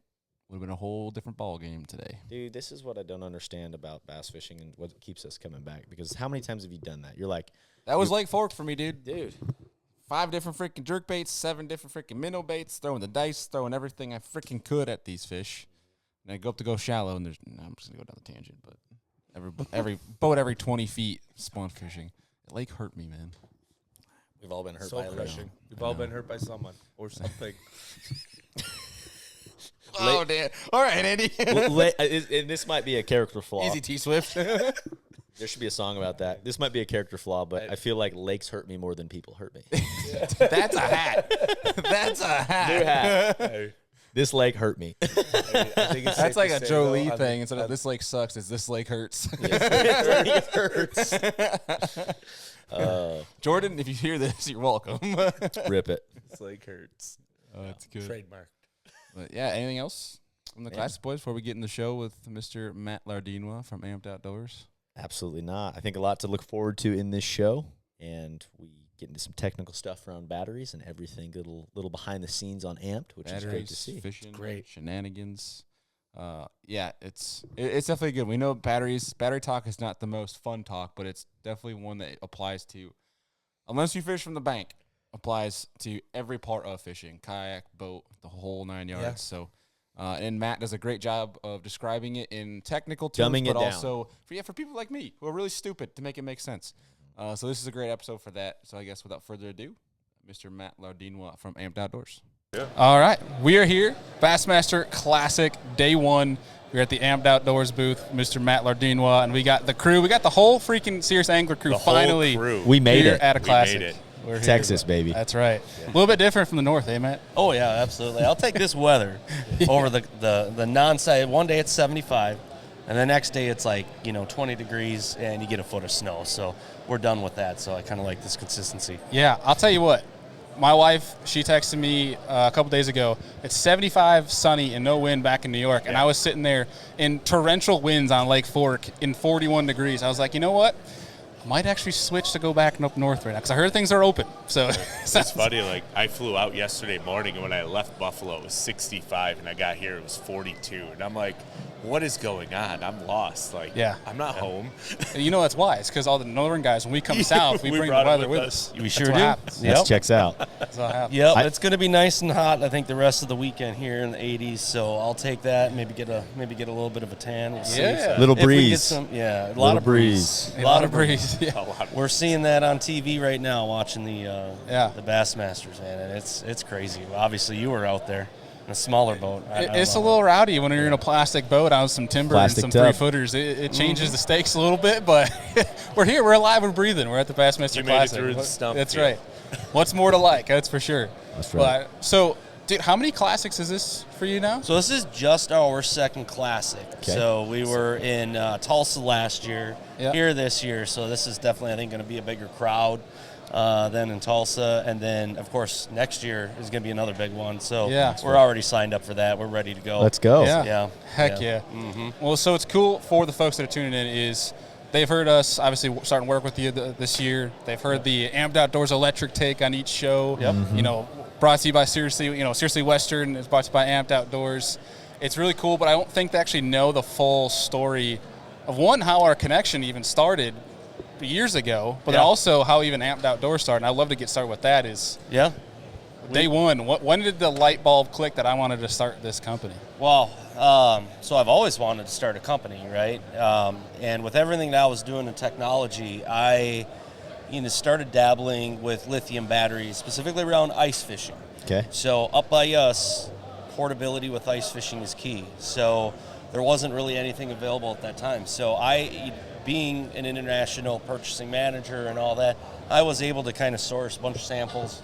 Would have been a whole different ball game today. Dude, this is what I don't understand about bass fishing and what keeps us coming back. Because how many times have you done that? You're like, That was Lake Fork for me, dude. dude. 5 different freaking jerk baits, 7 different freaking minnow baits, throwing the dice, throwing everything I freaking could at these fish. And I go up to go shallow, and I'm just going to go down the tangent, but every boat every 20 feet spawn fishing. The lake hurt me, man. We've all been hurt Soul by it. crushing. We've all been hurt by someone or something. Oh, damn. All right, Andy. And this might be a character flaw. Easy, T-Swift. There should be a song about that. This might be a character flaw, but I feel like lakes hurt me more than people hurt me. That's a hat. That's a hat. New hat. Hey, This lake hurt me. I think it's That's safe like to a say, Joe though, Lee on thing. the- Instead of this lake sucks, it's this lake hurts. It hurts. Jordan, if you hear this, you're welcome. Rip it. This lake hurts. Oh, that's good. Trademarked. But yeah, anything else from the Classic Boys before we get in the show with Mr. Matt Lardinois from Amped Outdoors? Absolutely not. I think a lot to look forward to in this show, and we get into some technical stuff around batteries and everything, little behind the scenes on Amped, which is great to see. Fishing, Great. shenanigans. Yeah, it's definitely good. We know battery talk is not the most fun talk, but it's definitely one that applies to, unless you fish from the bank, applies to every part of fishing, kayak, boat, the whole 9 yards. Yeah. So, and Matt does a great job of describing it in technical terms, Dumbing but it down. also for people like me who are really stupid to make it make sense. So this is a great episode for that. So I guess without further ado, Mr. Matt Lardinois from Amped Outdoors. Yeah. All right, we are here, Bassmaster Classic, day 1. We're at the Amped Outdoors booth, Mr. Matt Lardinois, and we got the crew. We got the whole freaking Serious Angler crew The whole finally crew. We made here it. at a We Classic. made it. We're here. Texas, baby. That's right. A little bit different from the north, eh, Matt? Oh, yeah, absolutely. I'll take this weather over the non-side. One day it's 75, and the next day it's like, 20 degrees, and you get a foot of snow. So we're done with that. So I kind of like this consistency. Yeah, I'll tell you what. My wife, she texted me a couple days ago. It's 75, sunny, and no wind back in New York. And I was sitting there in torrential winds on Lake Fork in 41 degrees. I was like, you know what? I might actually switch to go back and up north right now because I heard things are open. So It's funny, like, I flew out yesterday morning, and when I left Buffalo, it was 65, and I got here, it was 42. And I'm like, what is going on? I'm lost. Like, Yeah. I'm not home. And you know that's why. It's because all the northern guys, when we come south, we We bring the brought it weather with with us. us. We That's sure what do. happens. That checks out. That's what happens. Yep, I- it's going to be nice and hot. I think the rest of the weekend here in the 80s. So I'll take that. Maybe get a little bit of a tan. We'll see. Yeah. Little If we get breeze. some, a lot Little of breeze. A lot of breeze. Yeah. A lot of- We're seeing that on TV right now, watching the Yeah. the Bassmasters, man, and it's crazy. Obviously, you were out there in a smaller boat. It's a little rowdy when you're in a plastic boat on some timber Plastic and some tub. 3-footers. It changes the stakes a little bit, but we're here. We're alive and breathing. We're at the Bassmaster You made it Classic. through the stump, That's too. right. What's more to like? That's for sure. That's right. But, so, dude, how many classics is this for you now? So this is just our second classic. Okay. So we were in Tulsa last year, Yeah. here this year. So this is definitely, I think, going to be a bigger crowd than in Tulsa. And then, of course, next year is going to be another big one. So Yeah. we're already signed up for that. We're ready to go. Let's go. Yeah. Yeah. Heck yeah. Well, so it's cool for the folks that are tuning in is they've heard us obviously starting work with you this year. They've heard the Amped Outdoors electric take on each show. Yep. Brought to you by Seriously Western. It's brought to you by Amped Outdoors. It's really cool, but I don't think they actually know the full story of how our connection even started years ago, but then Yeah. also how even Amped Outdoors started. And I'd love to get started with that. Is Yeah. day one, when did the light bulb click that I wanted to start this company? Well, so I've always wanted to start a company, right? And with everything that I was doing in technology, I started dabbling with lithium batteries, specifically around ice fishing. Okay. So up by us, portability with ice fishing is key. So there wasn't really anything available at that time. So I, being an international purchasing manager and all that, I was able to kind of source a bunch of samples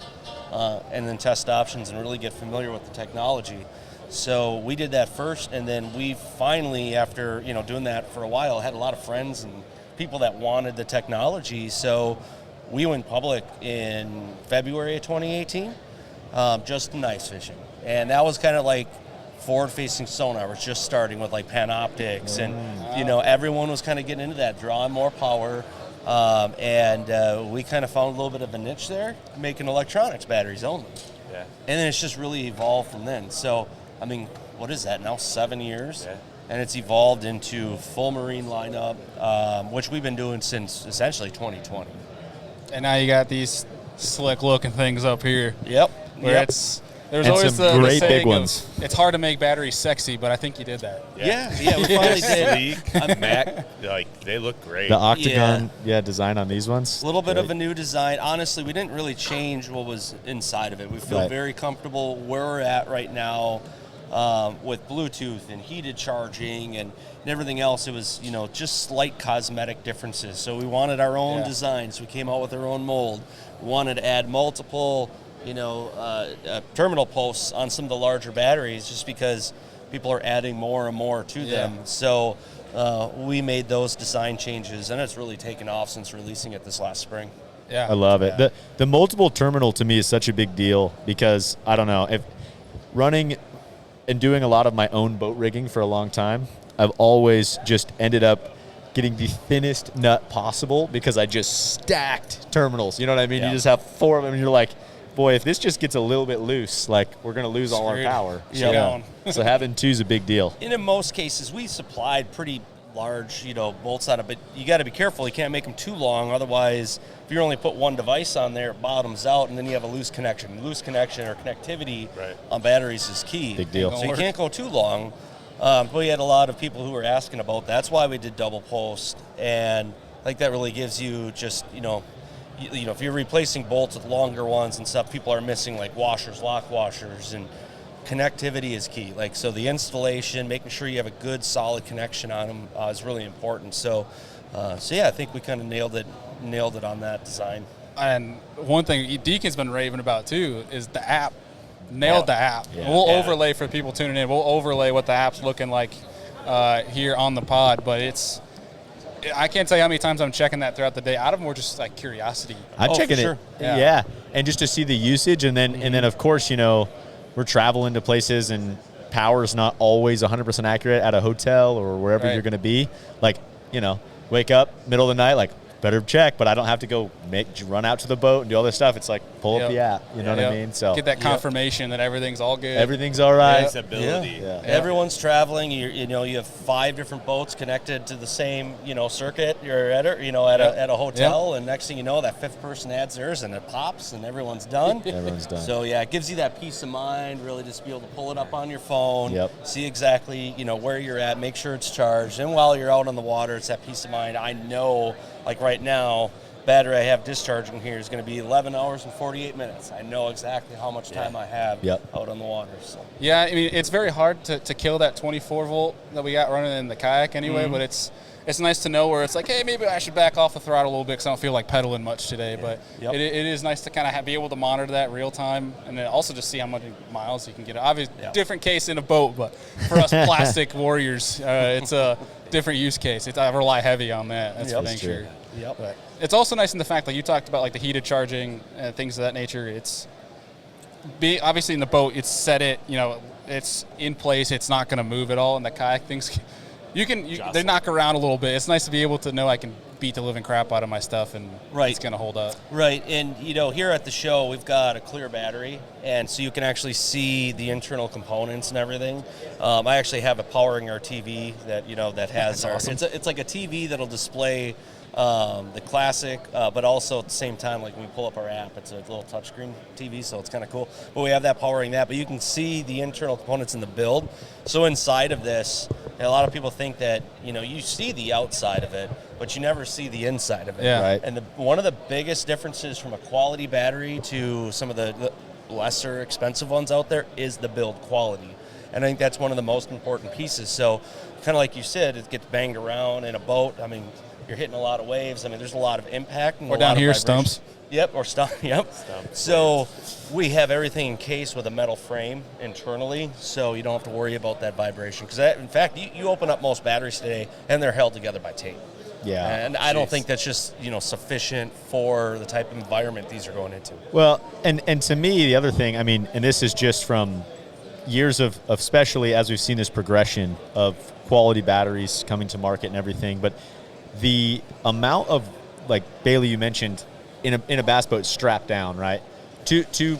and then test options and really get familiar with the technology. So we did that first, and then we finally, after doing that for a while, had a lot of friends and people that wanted the technology. So we went public in February of 2018, just in ice fishing, and that was kind of like forward-facing sonar was just starting with like Panoptics, and everyone was kind of getting into that, drawing more power. And we kind of found a little bit of a niche there, making electronics batteries only. Yeah. And then it's just really evolved from then. So, I mean, what is that now, 7 years? Yeah. And it's evolved into full marine lineup, which we've been doing since essentially 2020. And now you got these slick looking things up here. Yep. Where there's And always some the great big saying ones. of, it's hard to make batteries sexy, but I think you did that. Yeah, we finally did. Sleek, Mac, like they look great. The octagon, design on these ones. A little bit Great. of a new design. Honestly, we didn't really change what was inside of it. We feel Right. very comfortable where we're at right now with Bluetooth and heated charging and everything else. It was, just slight cosmetic differences. So we wanted our own designs. We came out with our own mold. We wanted to add multiple, terminal posts on some of the larger batteries just because people are adding more and more to them. So we made those design changes, and it's really taken off since releasing it this last spring. Yeah. I love it. The multiple terminal to me is such a big deal because I don't know, if running and doing a lot of my own boat rigging for a long time, I've always just ended up getting the thinnest nut possible because I just stacked terminals. You know what I mean? Yeah. You just have 4 of them and you're like, boy, if this just gets a little bit loose, like we're going to lose all our Screwed. power. Yeah. So having 2 is a big deal. And in most cases, we supplied pretty large, bolts on it, but you got to be careful. You can't make them too long. Otherwise, if you only put one device on there, it bottoms out, and then you have a loose connection. Loose connection or connectivity on batteries is key. Big deal. So you can't go too long. But we had a lot of people who were asking about that. That's why we did double post, and I think that really gives you just, if you're replacing bolts with longer ones and stuff, people are missing like washers, lock washers, and connectivity is key. Like, so the installation, making sure you have a good solid connection on them is really important. So I think we kind of nailed it on that design. And one thing Deacon's been raving about too is the app. Nailed the app. Yeah. We'll overlay for people tuning in. We'll overlay what the app's looking like here on the pod, but I can't tell you how many times I'm checking that throughout the day. Out of more just like curiosity. I'm checking for it. sure. Yeah. And just to see the usage, and then of course, we're traveling to places and power is not always 100% accurate at a hotel or wherever you're going to be. Like, wake up middle of the night, like better check, but I don't have to go run out to the boat and do all this stuff. It's like pull up the app. You know what I mean? So get that confirmation that everything's all good. everything's all right. Visibility. Yeah. Everyone's traveling. You have 5 different boats connected to the same circuit. You're at a hotel, and next thing you know, that 5th person adds theirs, and it pops, and everyone's done. Everyone's done. So it gives you that peace of mind. Really, just be able to pull it up on your phone, Yep. see exactly where you're at, make sure it's charged, and while you're out on the water, it's that peace of mind. I know, like right now, battery I have discharging here is going to be 11 hours and 48 minutes. I know exactly how much time I have out on the water. So. Yeah, I mean, it's very hard to kill that 24 volt that we got running in the kayak anyway, but it's nice to know where it's like, hey, maybe I should back off the throttle a little bit because I don't feel like pedaling much today. But it is nice to kind of be able to monitor that real time, and then also just see how many miles you can get. Obviously, different case in a boat, but for us plastic warriors, it's a different use case. I rely heavy on that. That's for sure. Yep. But it's also nice in the fact that you talked about like the heated charging and things of that nature. It's obviously in the boat, it's set it, it's in place. It's not going to move at all. And the kayak things, they knock around a little bit. It's nice to be able to know I can beat the living crap out of my stuff and it's going to hold up. Right. And, here at the show, we've got a clear battery, and so you can actually see the internal components and everything. I actually have it powering our TV that, that has That's awesome. It's like a TV that'll display the Classic, but also at the same time, like when we pull up our app, it's a little touchscreen TV, so it's kind of cool. But we have that powering that, but you can see the internal components in the build. So inside of this, a lot of people think that, you see the outside of it, but you never see the inside of it. Yeah. Right. And one of the biggest differences from a quality battery to some of the lesser expensive ones out there is the build quality. And I think that's one of the most important pieces. So kind of like you said, it gets banged around in a boat. I mean, you're hitting a lot of waves. I mean, there's a lot of impact. And Or a down lot of here, vibration. stumps. Yep, or stump. Yep. Stumps, So we have everything encased with a metal frame internally, so you don't have to worry about that vibration. Because in fact, you open up most batteries today, and they're held together by tape. Yeah. And I don't think that's just sufficient for the type of environment these are going into. Well, and to me, the other thing, I mean, and this is just from years of especially as we've seen this progression of quality batteries coming to market and everything, but the amount of, like Bailey, you mentioned, in a bass boat strapped down, right?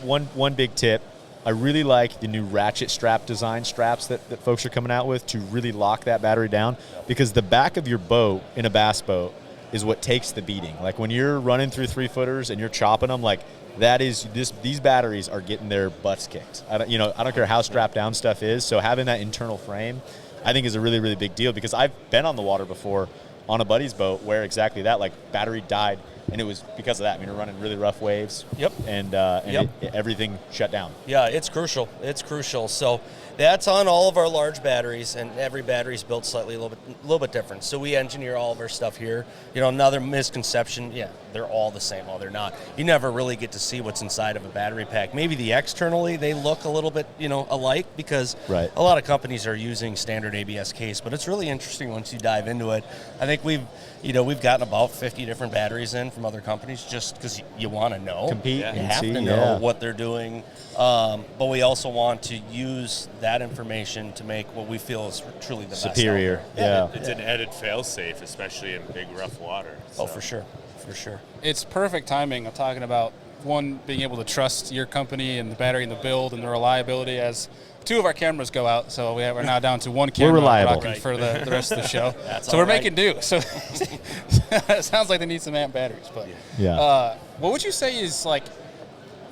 One big tip. I really like the new ratchet strap design straps that folks are coming out with to really lock that battery down, because the back of your boat in a bass boat is what takes the beating. Like when you're running through 3-footers and you're chopping them, like that is these batteries are getting their butts kicked. I don't care how strapped down stuff is. So having that internal frame, I think, is a really, really big deal, because I've been on the water before on a buddy's boat where exactly that, like battery died, and it was because of that. I mean, we're running really rough waves. Yep. And Yep. everything shut down. Yeah, it's crucial. It's crucial. So that's on all of our large batteries, and every battery is built slightly a little bit different. So we engineer all of our stuff here. Another misconception, they're all the same. Well, they're not. You never really get to see what's inside of a battery pack. Maybe externally they look a little bit, alike, because Right. a lot of companies are using standard ABS case, but it's really interesting once you dive into it. I think we've gotten about 50 different batteries in from other companies just because you want to know. Compete You and have see, to know yeah. what they're doing. But we also want to use that information to make what we feel is truly the best out Superior. there. Yeah. It's an added fail-safe, especially in big, rough water. Oh, So. for sure. For sure. It's perfect timing of talking about, one, being able to trust your company and the battery and the build and the reliability, as two of our cameras go out, so we're now down to one camera reliable. rocking Right. for the rest of the show. That's So we're all right. making do. So it sounds like they need some amp batteries. But Yeah. what would you say is like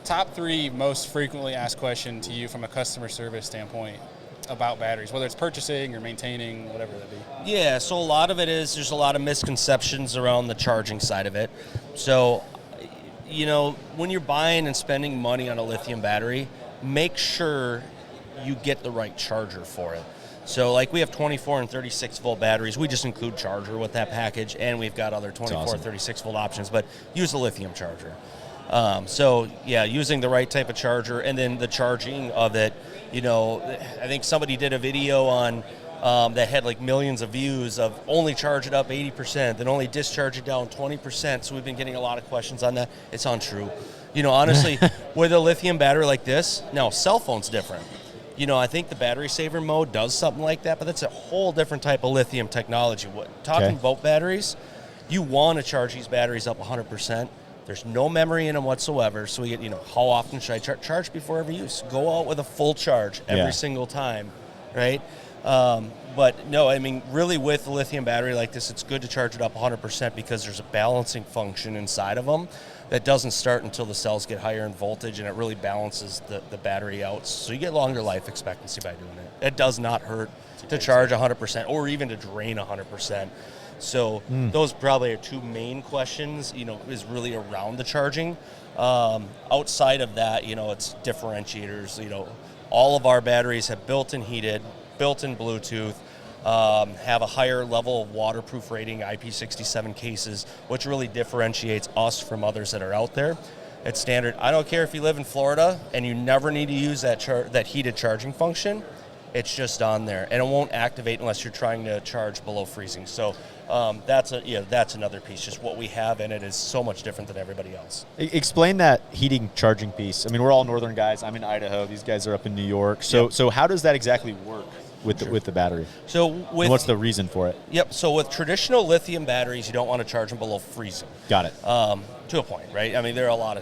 top 3 most frequently asked question to you from a customer service standpoint about batteries, whether it's purchasing or maintaining, whatever that be? Yeah, so a lot of it is there's a lot of misconceptions around the charging side of it. So, when you're buying and spending money on a lithium battery, make sure you get the right charger for it. So like we have 24 and 36 volt batteries. We just include charger with that package, and we've got other 24, awesome. 36 volt options, but use a lithium charger. Using the right type of charger, and then the charging of it. I think somebody did a video on that had like millions of views of only charge it up 80%, then only discharge it down 20%. So we've been getting a lot of questions on that. It's untrue. Honestly, with a lithium battery like this, now cell phone's different. I think the battery saver mode does something like that, but that's a whole different type of lithium technology. Talking boat batteries, you want to charge these batteries up 100%. There's no memory in them whatsoever. So we get, how often should I charge before every use? Go out with a full charge every single time, right? But no, I mean, really with a lithium battery like this, it's good to charge it up 100% because there's a balancing function inside of them that doesn't start until the cells get higher in voltage, and it really balances the battery out. So you get longer life expectancy by doing it. It does not hurt to charge 100% or even to drain 100%. So those probably are 2 main questions, is really around the charging. Outside of that, it's differentiators. All of our batteries have built-in heated, built-in Bluetooth, have a higher level of waterproof rating, IP67 cases, which really differentiates us from others that are out there. It's standard. I don't care if you live in Florida and you never need to use that heated charging function. It's just on there, and it won't activate unless you're trying to charge below freezing. So that's another piece. Just what we have in it is so much different than everybody else. Explain that heating charging piece. I mean, we're all northern guys. I'm in Idaho. These guys are up in New York. So how does that exactly work? with the battery? So And with what's the reason for it? Yep. So with traditional lithium batteries, you don't want to charge them below freezing. Got it. To a point, right? I mean, there are a lot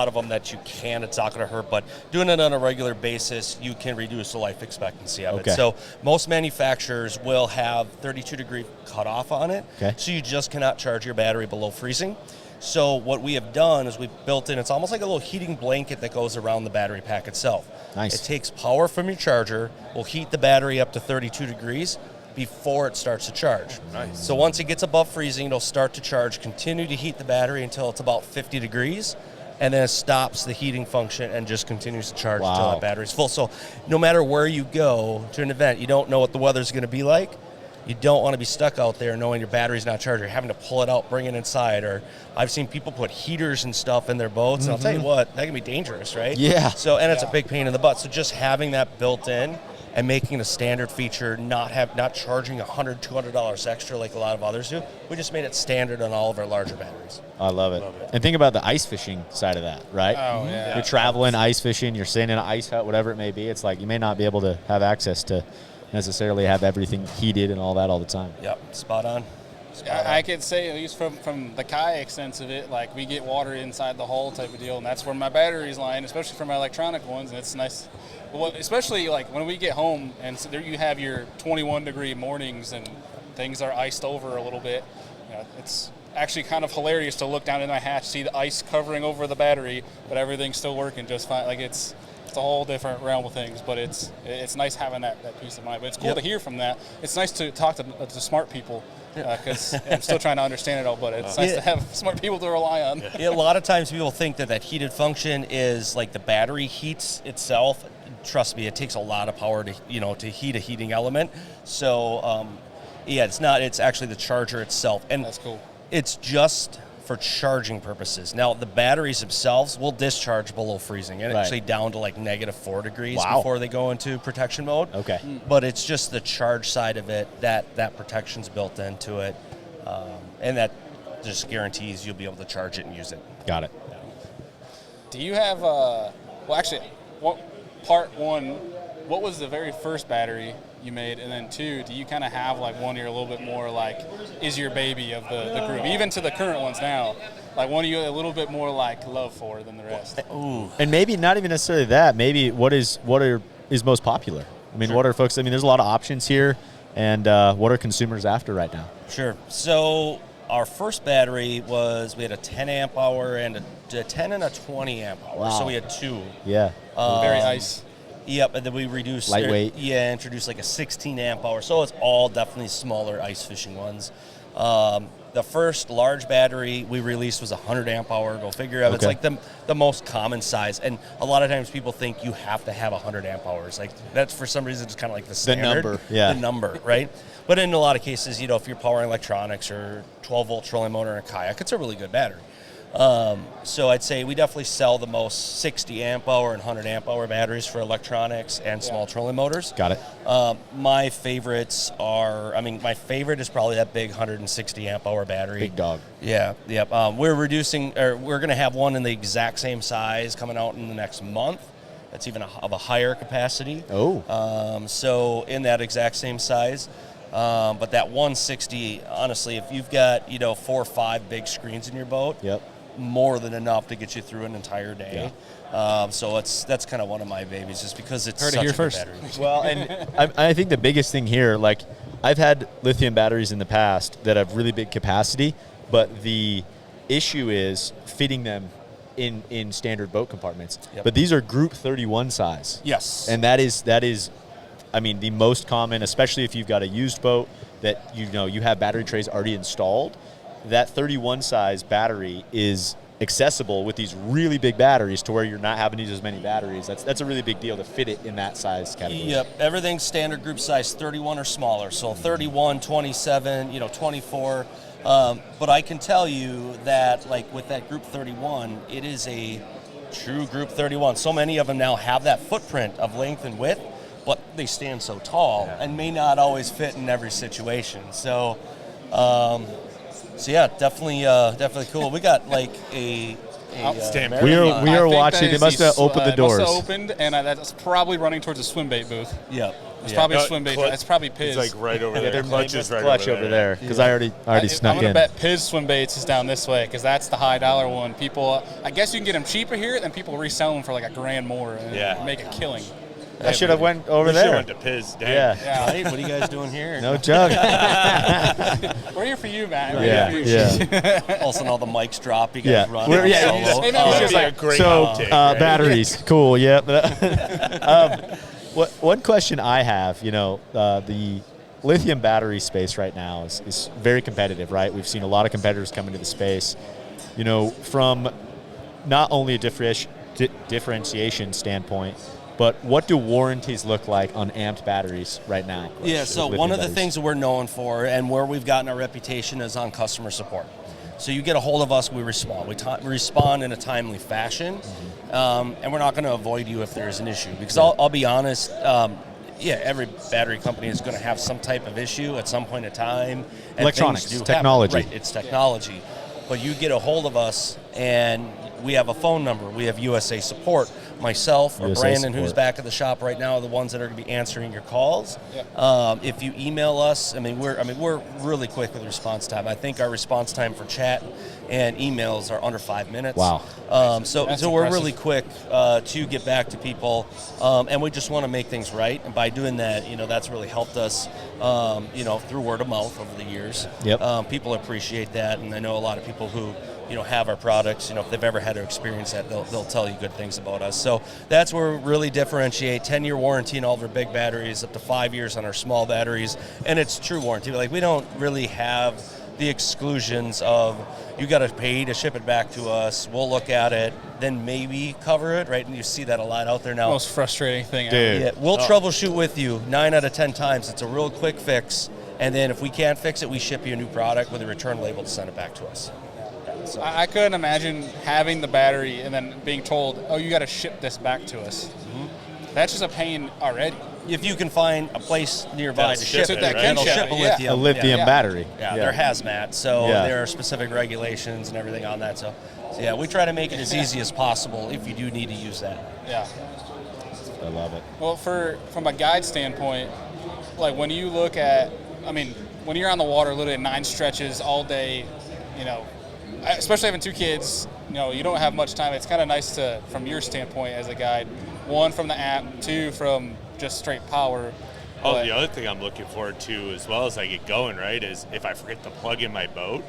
of them that you can. It's not going to hurt, but doing it on a regular basis, you can reduce the life expectancy of Okay. it. So most manufacturers will have 32-degree cutoff on it. Okay. So you just cannot charge your battery below freezing. So what we have done is we've built in, it's almost like a little heating blanket that goes around the battery pack itself. Nice. It takes power from your charger, will heat the battery up to 32 degrees before it starts to charge. Nice. So once it gets above freezing, it'll start to charge, continue to heat the battery until it's about 50 degrees, and then it stops the heating function and just continues to charge until Wow. that battery's full. So no matter where you go to an event, you don't know what the weather's going to be like. You don't want to be stuck out there knowing your battery's not charged. You're having to pull it out, bring it inside. Or I've seen people put heaters and stuff in their boats, and I'll tell you what, that can be dangerous, right? Yeah. So, and it's a big pain in the butt. So just having that built in and making it a standard feature, not charging $100, $200 extra like a lot of others do. We just made it standard on all of our larger batteries. I love it. And think about the ice fishing side of that, right? Oh, yeah. You're traveling, ice fishing, you're staying in an ice hut, whatever it may be. It's like you may not be able to have access to necessarily have everything heated and all that all the time. Yep, spot on. I could say, at least from the kayak sense of it, like we get water inside the hull type of deal, and that's where my batteries line, especially for my electronic ones, and it's nice. Well, especially like when we get home and so there you have your 21-degree mornings and things are iced over a little bit. You know, it's actually kind of hilarious to look down in my hatch, see the ice covering over the battery, but everything's still working just fine. Like it's a whole different realm of things, but it's nice having that peace of mind. But it's cool to hear from that. It's nice to talk to smart people because I'm still trying to understand it all, but it's nice to have smart people to rely on. Yeah, a lot of times people think that heated function is like the battery heats itself. Trust me, it takes a lot of power to heat a heating element. So it's not. It's actually the charger itself, and That's cool. It's just for charging purposes. Now, the batteries themselves will discharge below freezing, and Right. actually down to like -4 degrees Wow. before they go into protection mode. Okay. But it's just the charge side of it that protection's built into it, and that just guarantees you'll be able to charge it and use it. Got it. Do you have part one, what was the very first battery you made, and then two, do you kind of have like one you're a little bit more like is your baby of the group, even to the current ones now, like one you a little bit more like love for than the rest? And maybe not even necessarily that. Maybe what is most popular. I mean, what are folks? I mean, there's a lot of options here, and what are consumers after right now? Sure. So our first battery we had a 10 amp hour and a 10 and a 20 amp hour. Wow. So we had two. Yeah. Very ice. Yep, and then we reduced Lightweight. Introduced like a 16 amp hour. So it's all definitely smaller ice fishing ones. The first large battery we released was a 100 amp hour. Go figure. It's Okay. like the most common size, and a lot of times people think you have to have 100 amp hours. Like that's for some reason just kind of like the standard, number, yeah. the number, right? But in a lot of cases, if you're powering electronics or 12-volt trolling motor in a kayak, it's a really good battery. So I'd say we definitely sell the most 60 amp hour and 100 amp hour batteries for electronics and small trolling motors. Got it. My favorites my favorite is probably that big 160 amp hour battery. Big dog. Yeah, yep. We're going to have one in the exact same size coming out in the next month. That's even of a higher capacity. Oh. So in that exact same size. But that 160, honestly, if you've got 4 or 5 big screens in your boat, Yep. more than enough to get you through an entire day. So that's kind of one of my babies, just because it's Heard it such here a good first. battery. Well, and I think the biggest thing here, like I've had lithium batteries in the past that have really big capacity, but the issue is fitting them in standard boat compartments. Yep. But these are Group 31 size. Yes. And that is, I mean, the most common, especially if you've got a used boat that you have battery trays already installed. That 31 size battery is accessible with these really big batteries to where you're not having to use as many batteries. That's a really big deal to fit it in that size category. Yep, everything's standard group size 31 or smaller. So 31, 27, 24. But I can tell you that, like with that group 31, it is a true group 31. So many of them now have that footprint of length and width, but they stand so tall and may not always fit in every situation. So So yeah, definitely cool. We got like a Stamp. We American- are I think watching. that They is must have opened the it must doors. have opened, and that's probably running towards a swim bait booth. Yeah. It's yeah. probably a No, swim bait. Clutch- It's probably Piz. It's like right over there. Their Clutch is right clutch over there because I already I'm snuck gonna in. bet Piz swim baits is down this way because that's the high dollar one. People, I guess you can get them cheaper here, then people resell them for like $1,000 more and Yeah. make a killing. I should have went over We should there. went to Piz. Dang. Yeah. Yeah, Right? What are you guys doing here? No joke. we're here for you, man. We're Yeah, here for you. yeah, All of a sudden, all the mics drop. You guys yeah. run. We're- yeah, solo. Hey, man, we That'd just be a like great So outtake, right? batteries, cool. Yeah. One question I have, the lithium battery space right now is very competitive, right? We've seen a lot of competitors come into the space, from not only a differentiation standpoint, but what do warranties look like on amped batteries right now? Yeah, with so lithium one of the batteries? things that we're known for and where we've gotten our reputation is on customer support. So you get a hold of us, we respond. We respond in a timely fashion, and we're not going to avoid you if there's an issue. Because I'll be honest, every battery company is going to have some type of issue at some point in time. And Electronics, things do happen. technology. Right, it's technology. But you get a hold of us, and we have a phone number. We have USA support. Myself or USA Brandon, who's support. back at the shop right now, are the ones that are going to be answering your calls. If you email us, we're really quick with response time. I think our response time for chat and emails are under 5 minutes. Wow. So we're impressive. really quick to get back to people, and we just want to make things right. And by doing that, that's really helped us, through word of mouth over the years. Yep. People appreciate that, and I know a lot of people who have our products. If they've ever had to experience that, they'll tell you good things about us. So that's where we really differentiate. 10-year warranty on all of our big batteries, up to 5 years on our small batteries, and it's true warranty. Like, we don't really have the exclusions of you got to pay to ship it back to us. We'll look at it, then maybe cover it, right? And you see that a lot out there now. Most frustrating thing Dude. ever. Yeah, we'll troubleshoot with you 9 out of 10 times. It's a real quick fix, and then if we can't fix it, we ship you a new product with a return label to send it back to us. So. I couldn't imagine having the battery and then being told, "Oh, you got to ship this back to us." That's just a pain already. If you can find a place nearby That'll to ship ship it, it, right? that'll Yeah. ship a Yeah. lithium. A lithium Yeah. battery. Yeah, they're hazmat, so Yeah. there are specific regulations and everything on that. So yeah, we try to make it as easy as possible if you do need to use that. Yeah. I love it. Well, from a guide standpoint, like when you look at, when you're on the water literally 9 stretches all day, especially having 2 kids, you don't have much time. It's kind of nice to, from your standpoint as a guide, 1 from the app, 2 from just straight power. Oh, But- the other thing I'm looking forward to as well as I get going, right, is if I forget to plug in my boat,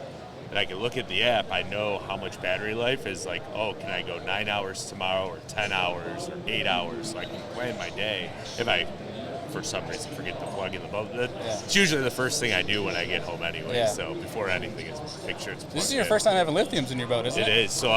and I can look at the app, I know how much battery life is like, oh, can I go 9 hours tomorrow or 10 hours or 8 hours? So I can plan my day if I, for some reason, forget to plug in the boat. It's usually the first thing I do when I get home anyway. Yeah. So before anything, is make sure it's plugged This is your in. first time having lithiums in your boat, isn't it? It is. So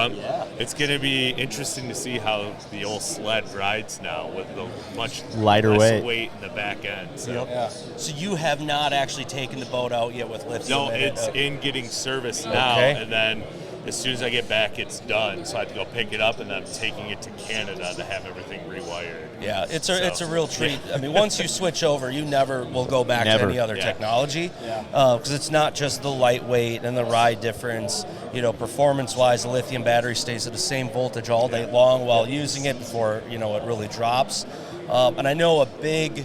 it's going to be interesting to see how the old sled rides now with the much Lighter less weight. in the back end. So. Yeah. So you have not actually taken the boat out yet with lithium? No, in it? it's in getting service now, Okay. and then as soon as I get back, it's done. So I have to go pick it up, and then I'm taking it to Canada to have everything rewired. Yeah, it's a real treat. Once you switch over, you never will go back Never. to any other Yeah. technology, because it's not just the lightweight and the ride difference. Performance-wise, the lithium battery stays at the same voltage all day long while using it before it really drops. And I know a big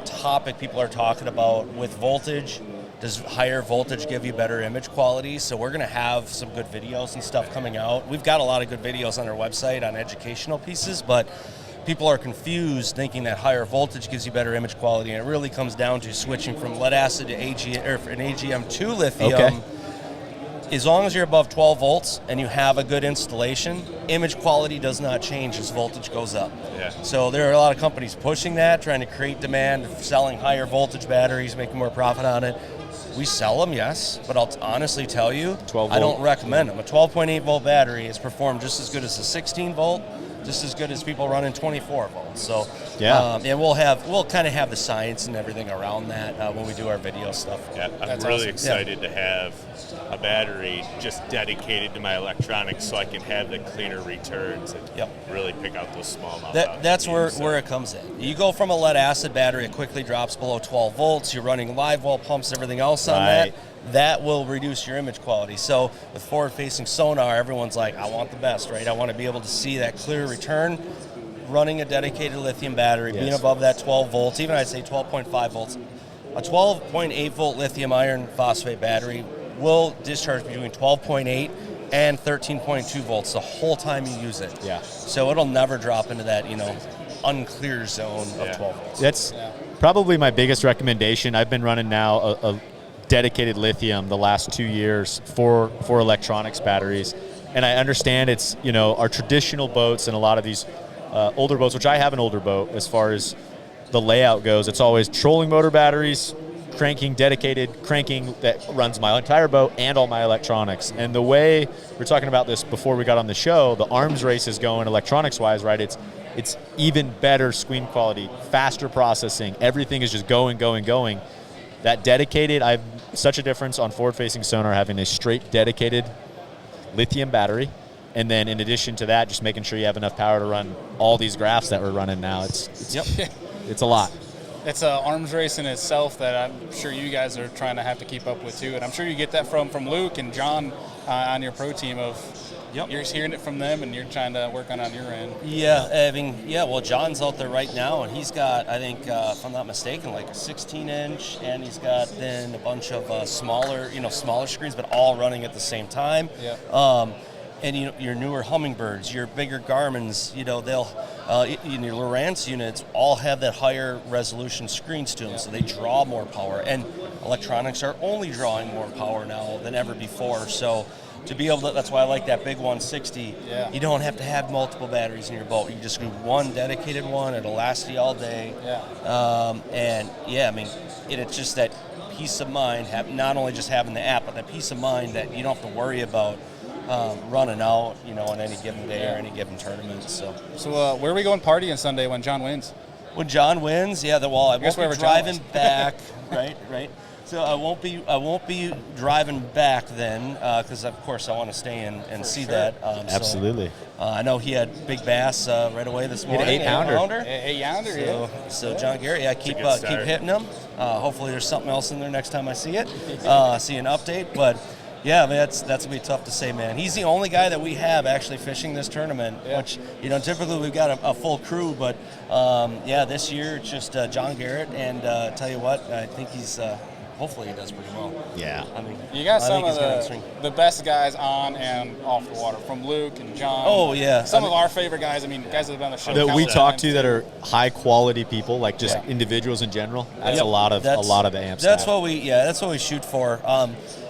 topic people are talking about with voltage. Does higher voltage give you better image quality? So we're going to have some good videos and stuff coming out. We've got a lot of good videos on our website on educational pieces, but people are confused thinking that higher voltage gives you better image quality, and it really comes down to switching from lead acid to an AGM to lithium. Okay. As long as you're above 12 volts and you have a good installation, image quality does not change as voltage goes up. Yeah. So there are a lot of companies pushing that, trying to create demand, selling higher voltage batteries, making more profit on it. We sell them, yes, but I'll honestly tell you, 12 I don't volt. recommend them. A 12.8 volt battery is performed just as good as a 16 volt, just as good as people running 24 volts. So Yeah. and we'll kind of have the science and everything around that when we do our video stuff. Yeah, I'm That's really awesome. excited to have a battery just dedicated to my electronics so I can have the cleaner returns and really pick out those small amounts. That's where it comes in. You go from a lead acid battery, it quickly drops below 12 volts. You're running live well pumps, everything else on that. That will reduce your image quality. So with forward-facing sonar, everyone's like, I want the best, right? I want to be able to see that clear return. Running a dedicated lithium battery, being above that 12 volts, even I'd say 12.5 volts. A 12.8 volt lithium iron phosphate battery will discharge between 12.8 and 13.2 volts the whole time you use it. Yeah. So it'll never drop into that, unclear zone of 12 volts. That's probably my biggest recommendation. I've been running now a dedicated lithium the last 2 years for electronics batteries. And I understand it's, our traditional boats and a lot of these older boats, which I have an older boat as far as the layout goes. It's always trolling motor batteries, dedicated cranking that runs my entire boat and all my electronics. And the way, we were talking about this before we got on the show, the arms race is going electronics-wise, right? It's even better screen quality, faster processing. Everything is just going. That dedicated, I've such a difference on forward-facing sonar having a straight dedicated lithium battery. And then in addition to that, just making sure you have enough power to run all these graphs that we're running now. It's a lot. It's an arms race in itself that I'm sure you guys are trying to have to keep up with too. And I'm sure you get that from Luke and John on your pro team of you're hearing it from them and you're trying to work on your end. Well, John's out there right now and he's got, I think, if I'm not mistaken, like a 16-inch and he's got then a bunch of smaller screens, but all running at the same time. Yeah. And your newer Hummingbirds, your bigger Garmins, they'll your Lowrance units all have that higher resolution screens to them, so they draw more power. And electronics are only drawing more power now than ever before. So to be able to, that's why I like that big 160. Yeah. You don't have to have multiple batteries in your boat. You just do one dedicated one. It'll last you all day. Yeah. It's just that peace of mind. Not only just having the app, but that peace of mind that you don't have to worry about. Running out, on any given day or any given tournament. So where are we going partying Sunday when John wins? When John wins, I won't be driving back, right. So I won't be driving back then because of course I want to stay and see that. Absolutely. I know he had big bass right away this morning. 8-pounder. 8-pounder. So John Garrett, keep hitting him. Hopefully there's something else in there next time I see it. See an update, but. Yeah, that's gonna be tough to say, man. He's the only guy that we have actually fishing this tournament, which typically we've got a full crew, but this year it's just John Garrett, and tell you what, I think he's hopefully he does pretty well. Yeah, you got some of the best guys on and off the water, from Luke and John. Oh yeah, some of our favorite guys. Guys that have been on the show that we talk to too. that are high quality people, like just individuals in general. That's a lot of the Amped. That's what we shoot for.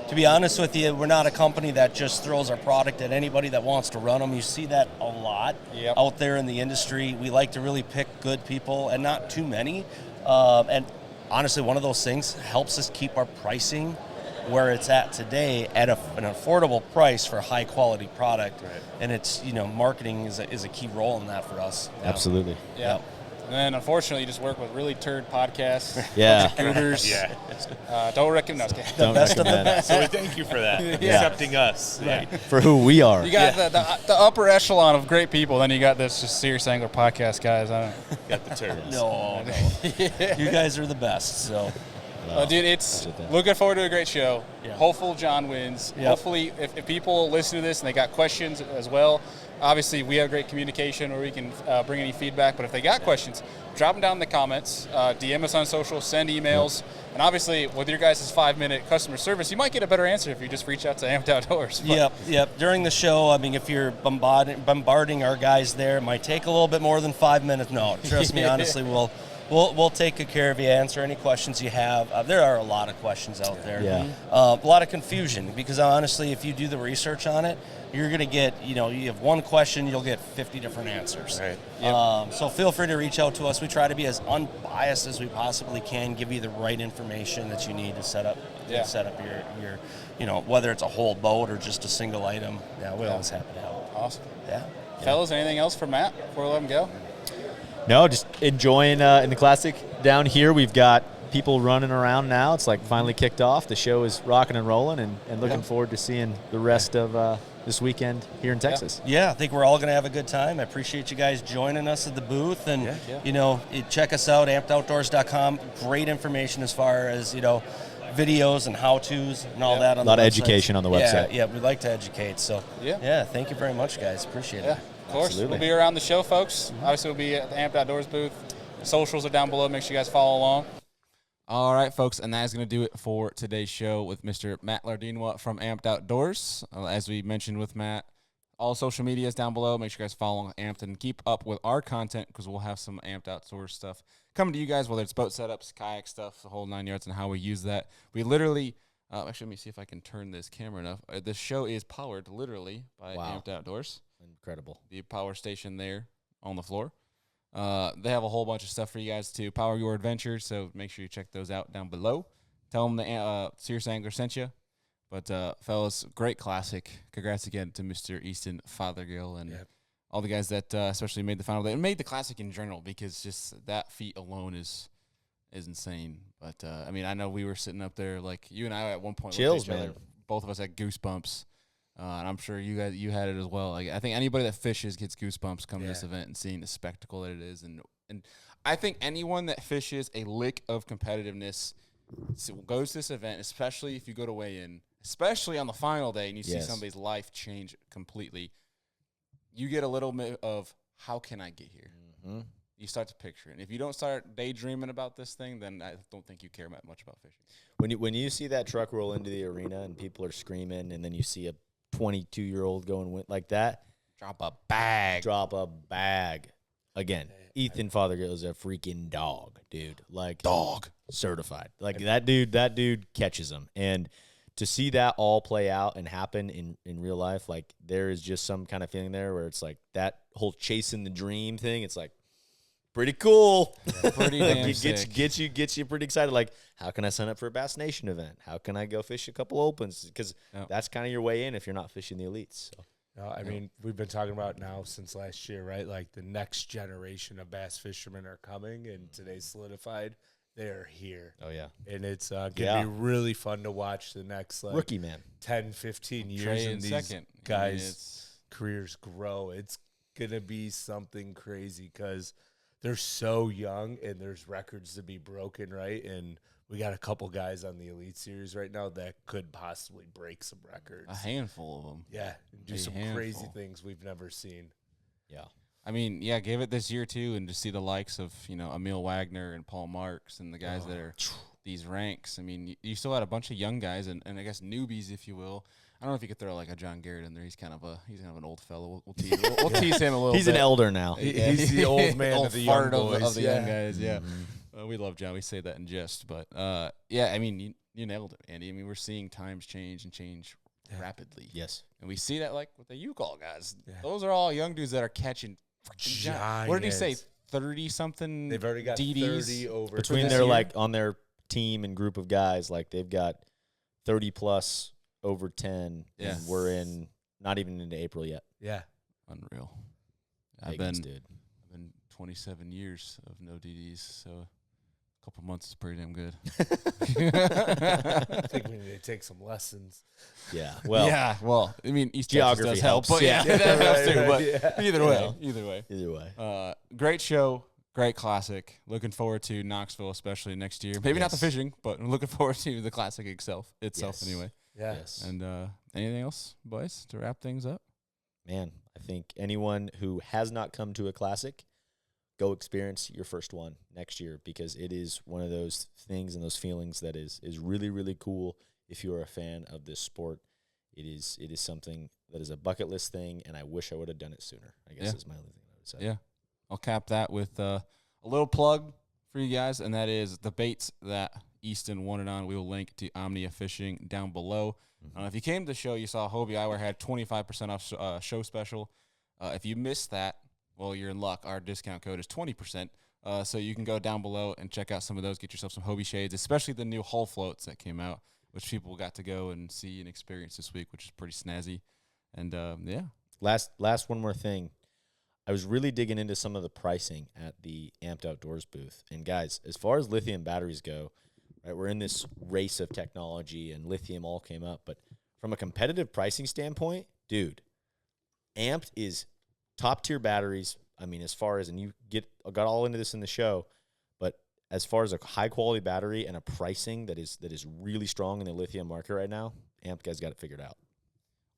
To be honest with you, we're not a company that just throws our product at anybody that wants to run them. You see that a lot out there in the industry. We like to really pick good people and not too many. And honestly, one of those things helps us keep our pricing where it's at today at an affordable price for high quality product. Right. And it's, marketing is a key role in that for us. Absolutely. Yeah. And then, unfortunately, you just work with really turd podcasts. Yeah. Goobers. Don't recognize. The best of the best. So we thank you for that. Accepting us. Right. For who we are. You got the upper echelon of great people. Then you got this just serious angler podcast guys. I don't know. Got the turds. No. You guys are the best. So. Dude, it's looking forward to a great show. Yeah. Hopeful John wins. Yep. Hopefully, if people listen to this and they got questions as well, obviously we have great communication where we can bring any feedback. But if they got questions, drop them down in the comments, DM us on social, send emails. And obviously, with your guys' 5-minute customer service, you might get a better answer if you just reach out to Amped Outdoors. Yep. During the show, if you're bombarding our guys there, it might take a little bit more than 5 minutes. No, trust me, honestly, We'll take good care of you, answer any questions you have. There are a lot of questions out there. Yeah. A lot of confusion because honestly, if you do the research on it, you're going to get, you have one question, you'll get 50 different answers. Right. Yep. So feel free to reach out to us. We try to be as unbiased as we possibly can, give you the right information that you need to set up your whether it's a whole boat or just a single item. Yeah, we're always happy to help. Awesome. Yeah. Fellas, anything else for Matt before we let him go? No, just enjoying in the Classic down here. We've got people running around now. It's like finally kicked off. The show is rocking and rolling, and looking forward to seeing the rest of this weekend here in Texas. Yeah, I think we're all going to have a good time. I appreciate you guys joining us at the booth. And, check us out, ampedoutdoors.com. Great information as far as, videos and how-tos and all that on the website. A lot of education on the website. Yeah, we'd like to educate. So, thank you very much, guys. Appreciate it. Of course. Absolutely. We'll be around the show, folks. Obviously, we'll be at the Amped Outdoors booth. Socials are down below. Make sure you guys follow along. All right, folks, and that is going to do it for today's show with Mr. Matt Lardinwa from Amped Outdoors. As we mentioned with Matt, all social media is down below. Make sure you guys follow Amped and keep up with our content because we'll have some Amped Outdoors stuff coming to you guys, whether it's boat setups, kayak stuff, the whole 9 yards, and how we use that. We literally, actually, let me see if I can turn this camera enough. This show is powered literally by Amped Outdoors. Incredible. The power station there on the floor. They have a whole bunch of stuff for you guys to power your adventure, so make sure you check those out down below. Tell them the Serious Angler sent you. But, fellas, great classic. Congrats again to Mr. Easton Fothergill and all the guys that especially made the final day and made the classic in general because just that feat alone is insane. But, I know we were sitting up there, like you and I at one point. Chills, looked at each man. other, both of us had goosebumps. And I'm sure you had it as well. Like I think anybody that fishes gets goosebumps coming to this event and seeing the spectacle that it is. And I think anyone that fishes a lick of competitiveness goes to this event, especially if you go to weigh in, especially on the final day and you see somebody's life change completely. You get a little bit of how can I get here? Mm-hmm. You start to picture it. And if you don't start daydreaming about this thing, then I don't think you care much about fishing. When you see that truck roll into the arena and people are screaming, and then you see a 22-year-old going like that. Drop a bag. Again, Ethan Fothergill is a freaking dog, dude. Like dog certified. Like that dude catches them. And to see that all play out and happen in real life, like there is just some kind of feeling there where it's like that whole chasing the dream thing. It's like pretty cool. Yeah, pretty damn sick. Gets you pretty excited. Like, how can I sign up for a Bass Nation event? How can I go fish a couple opens? Because that's kind of your way in if you're not fishing the elites. So. No, we've been talking about now since last year, right? Like the next generation of bass fishermen are coming, and today's solidified. They're here. Oh, yeah. And it's going to be really fun to watch the next rookie man 10, 15 years Trey and these second. guys' careers grow. It's going to be something crazy because they're so young and there's records to be broken, right? And we got a couple guys on the Elite Series right now that could possibly break some records. A handful of them. Yeah, and do some crazy things we've never seen. Yeah. Gave it this year too, and to see the likes of Emil Wagner and Paul Marks and the guys that are these ranks. I mean, you still had a bunch of young guys and I guess newbies, if you will. I don't know if you could throw like a John Garrett in there. He's kind of an old fellow. We'll tease him a little. He's bit. an elder now. He's the old man old of the young boys. Of the young guys. Yeah. We love John. We say that in jest, but you nailed it, Andy. I mean, we're seeing times change rapidly. Yes, and we see that like with the U-Call guys. Yeah. Those are all young dudes that are catching giants. What did he say? 30-something. They've already got DDs 30 over between their like on their team and group of guys. Like they've got 30 plus over 10. Yeah, and we're in not even into April yet. Yeah, unreal. I've been 27 years of no DDs, so a couple months is pretty damn good. I think we need to take some lessons. Yeah. Well, I mean, East geography Texas does help, helps. but that helps too. But either way. Great show, great classic. Looking forward to Knoxville, especially next year. Maybe not the fishing, but I'm looking forward to the classic itself anyway. Yeah. Yes. And anything else, boys, to wrap things up? Man, I think anyone who has not come to a classic, go experience your first one next year because it is one of those things and those feelings that is really, really cool if you're a fan of this sport. It is something that is a bucket list thing, and I wish I would have done it sooner, I guess is my only thing I would say. Yeah. I'll cap that with a little plug for you guys, and that is the baits that Easton won it on. We will link to Omnia Fishing down below. If you came to the show, you saw Hobie Eyewear had 25% off show special. If you missed that, well, you're in luck. Our discount code is 20%. So you can go down below and check out some of those. Get yourself some Hobie shades, especially the new hull floats that came out, which people got to go and see and experience this week, which is pretty snazzy. And, Last one more thing. I was really digging into some of the pricing at the Amped Outdoors booth. And guys, as far as lithium batteries go, right, we're in this race of technology and lithium all came up. But from a competitive pricing standpoint, dude, Amped is top tier batteries. I mean, as far as, and you got all into this in the show, but as far as a high quality battery and a pricing that is really strong in the lithium market right now, Amped guys got it figured out.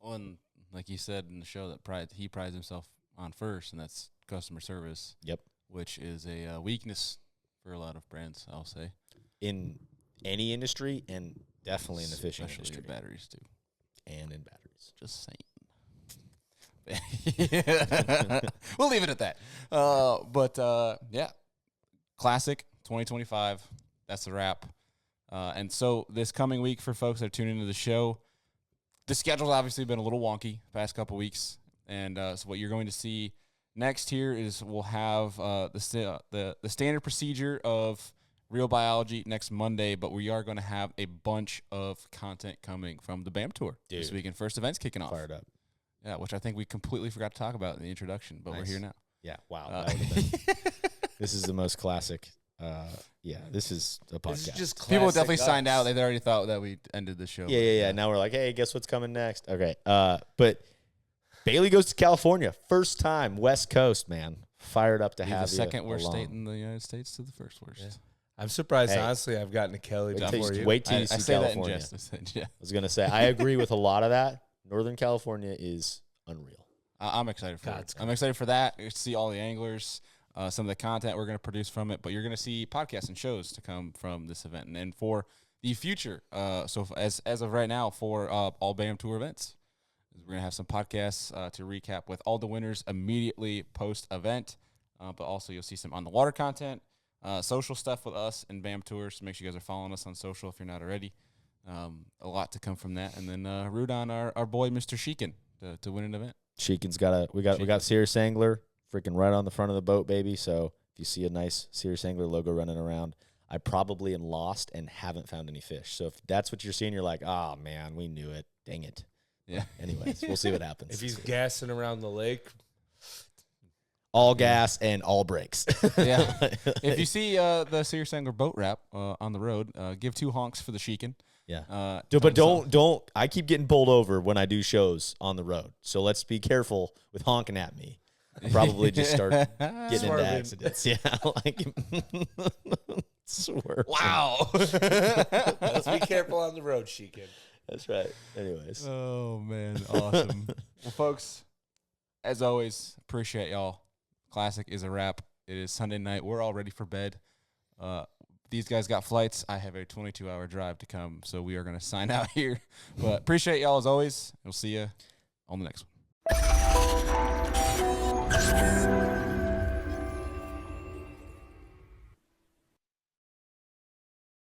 Well, and like you said in the show, that he prides himself on first, and that's customer service. Yep. Which is a weakness for a lot of brands, I'll say. In any industry, and definitely in the fishing Especially industry. in batteries, too. And in batteries. Just saying. We'll leave it at that. Yeah. Classic 2025. That's the wrap. And so this coming week for folks that are tuning into the show, the schedule's obviously been a little wonky the past couple weeks. And so what you're going to see next here is we'll have the standard procedure of real biology next Monday, but we are going to have a bunch of content coming from the BAM Tour this weekend. First event's kicking off. Fired up. Yeah, which I think we completely forgot to talk about in the introduction, but we're here now. Yeah, wow. That would've been, this is the most classic. This is a podcast. This is just People classic definitely us. signed out. They already thought that we ended the show. Yeah. Now we're like, hey, guess what's coming next? Okay. But Bailey goes to California. First time, West Coast, man. Fired up to Be have the you second worst along. state in the United States to the first worst. Yeah. I'm surprised, Hey. honestly, I've gotten to Kelly before you. Wait till I you see say that in California. jest. I said, yeah. I was going to say, I agree with a lot of that. Northern California is unreal. I'm excited for God's it. I'm excited for that. You see all the anglers, some of the content we're going to produce from it, but you're going to see podcasts and shows to come from this event. And for the future, as of right now, for all BAM Tour events, we're going to have some podcasts to recap with all the winners immediately post-event, but also you'll see some on-the-water content, social stuff with us and BAM Tours. So make sure you guys are following us on social if you're not already. A lot to come from that. And then root on our boy, Mr. Sheekin, to win an event. Sheekin's we got Serious Angler freaking right on the front of the boat, baby. So if you see a nice Serious Angler logo running around, I probably am lost and haven't found any fish. So if that's what you're seeing, you're like, oh man, we knew it. Dang it. Yeah. Anyways, we'll see what happens. If he's gassing around the lake, all gas and all brakes. Yeah. If you see the Serious Angler boat wrap on the road, give 2 honks for the Sheekin. Yeah. Tell But him don't. I keep getting pulled over when I do shows on the road. So let's be careful with honking at me. I'll probably just start getting into Swerving. accidents. Yeah. Like, swerve. Wow. let's be careful on the road, Sheekin. That's right. Anyways. Oh, man. Awesome. Well, folks, as always, appreciate y'all. Classic is a wrap. It is Sunday night. We're all ready for bed. These guys got flights. I have a 22-hour drive to come, so we are going to sign out here. But appreciate y'all as always. We'll see you on the next one.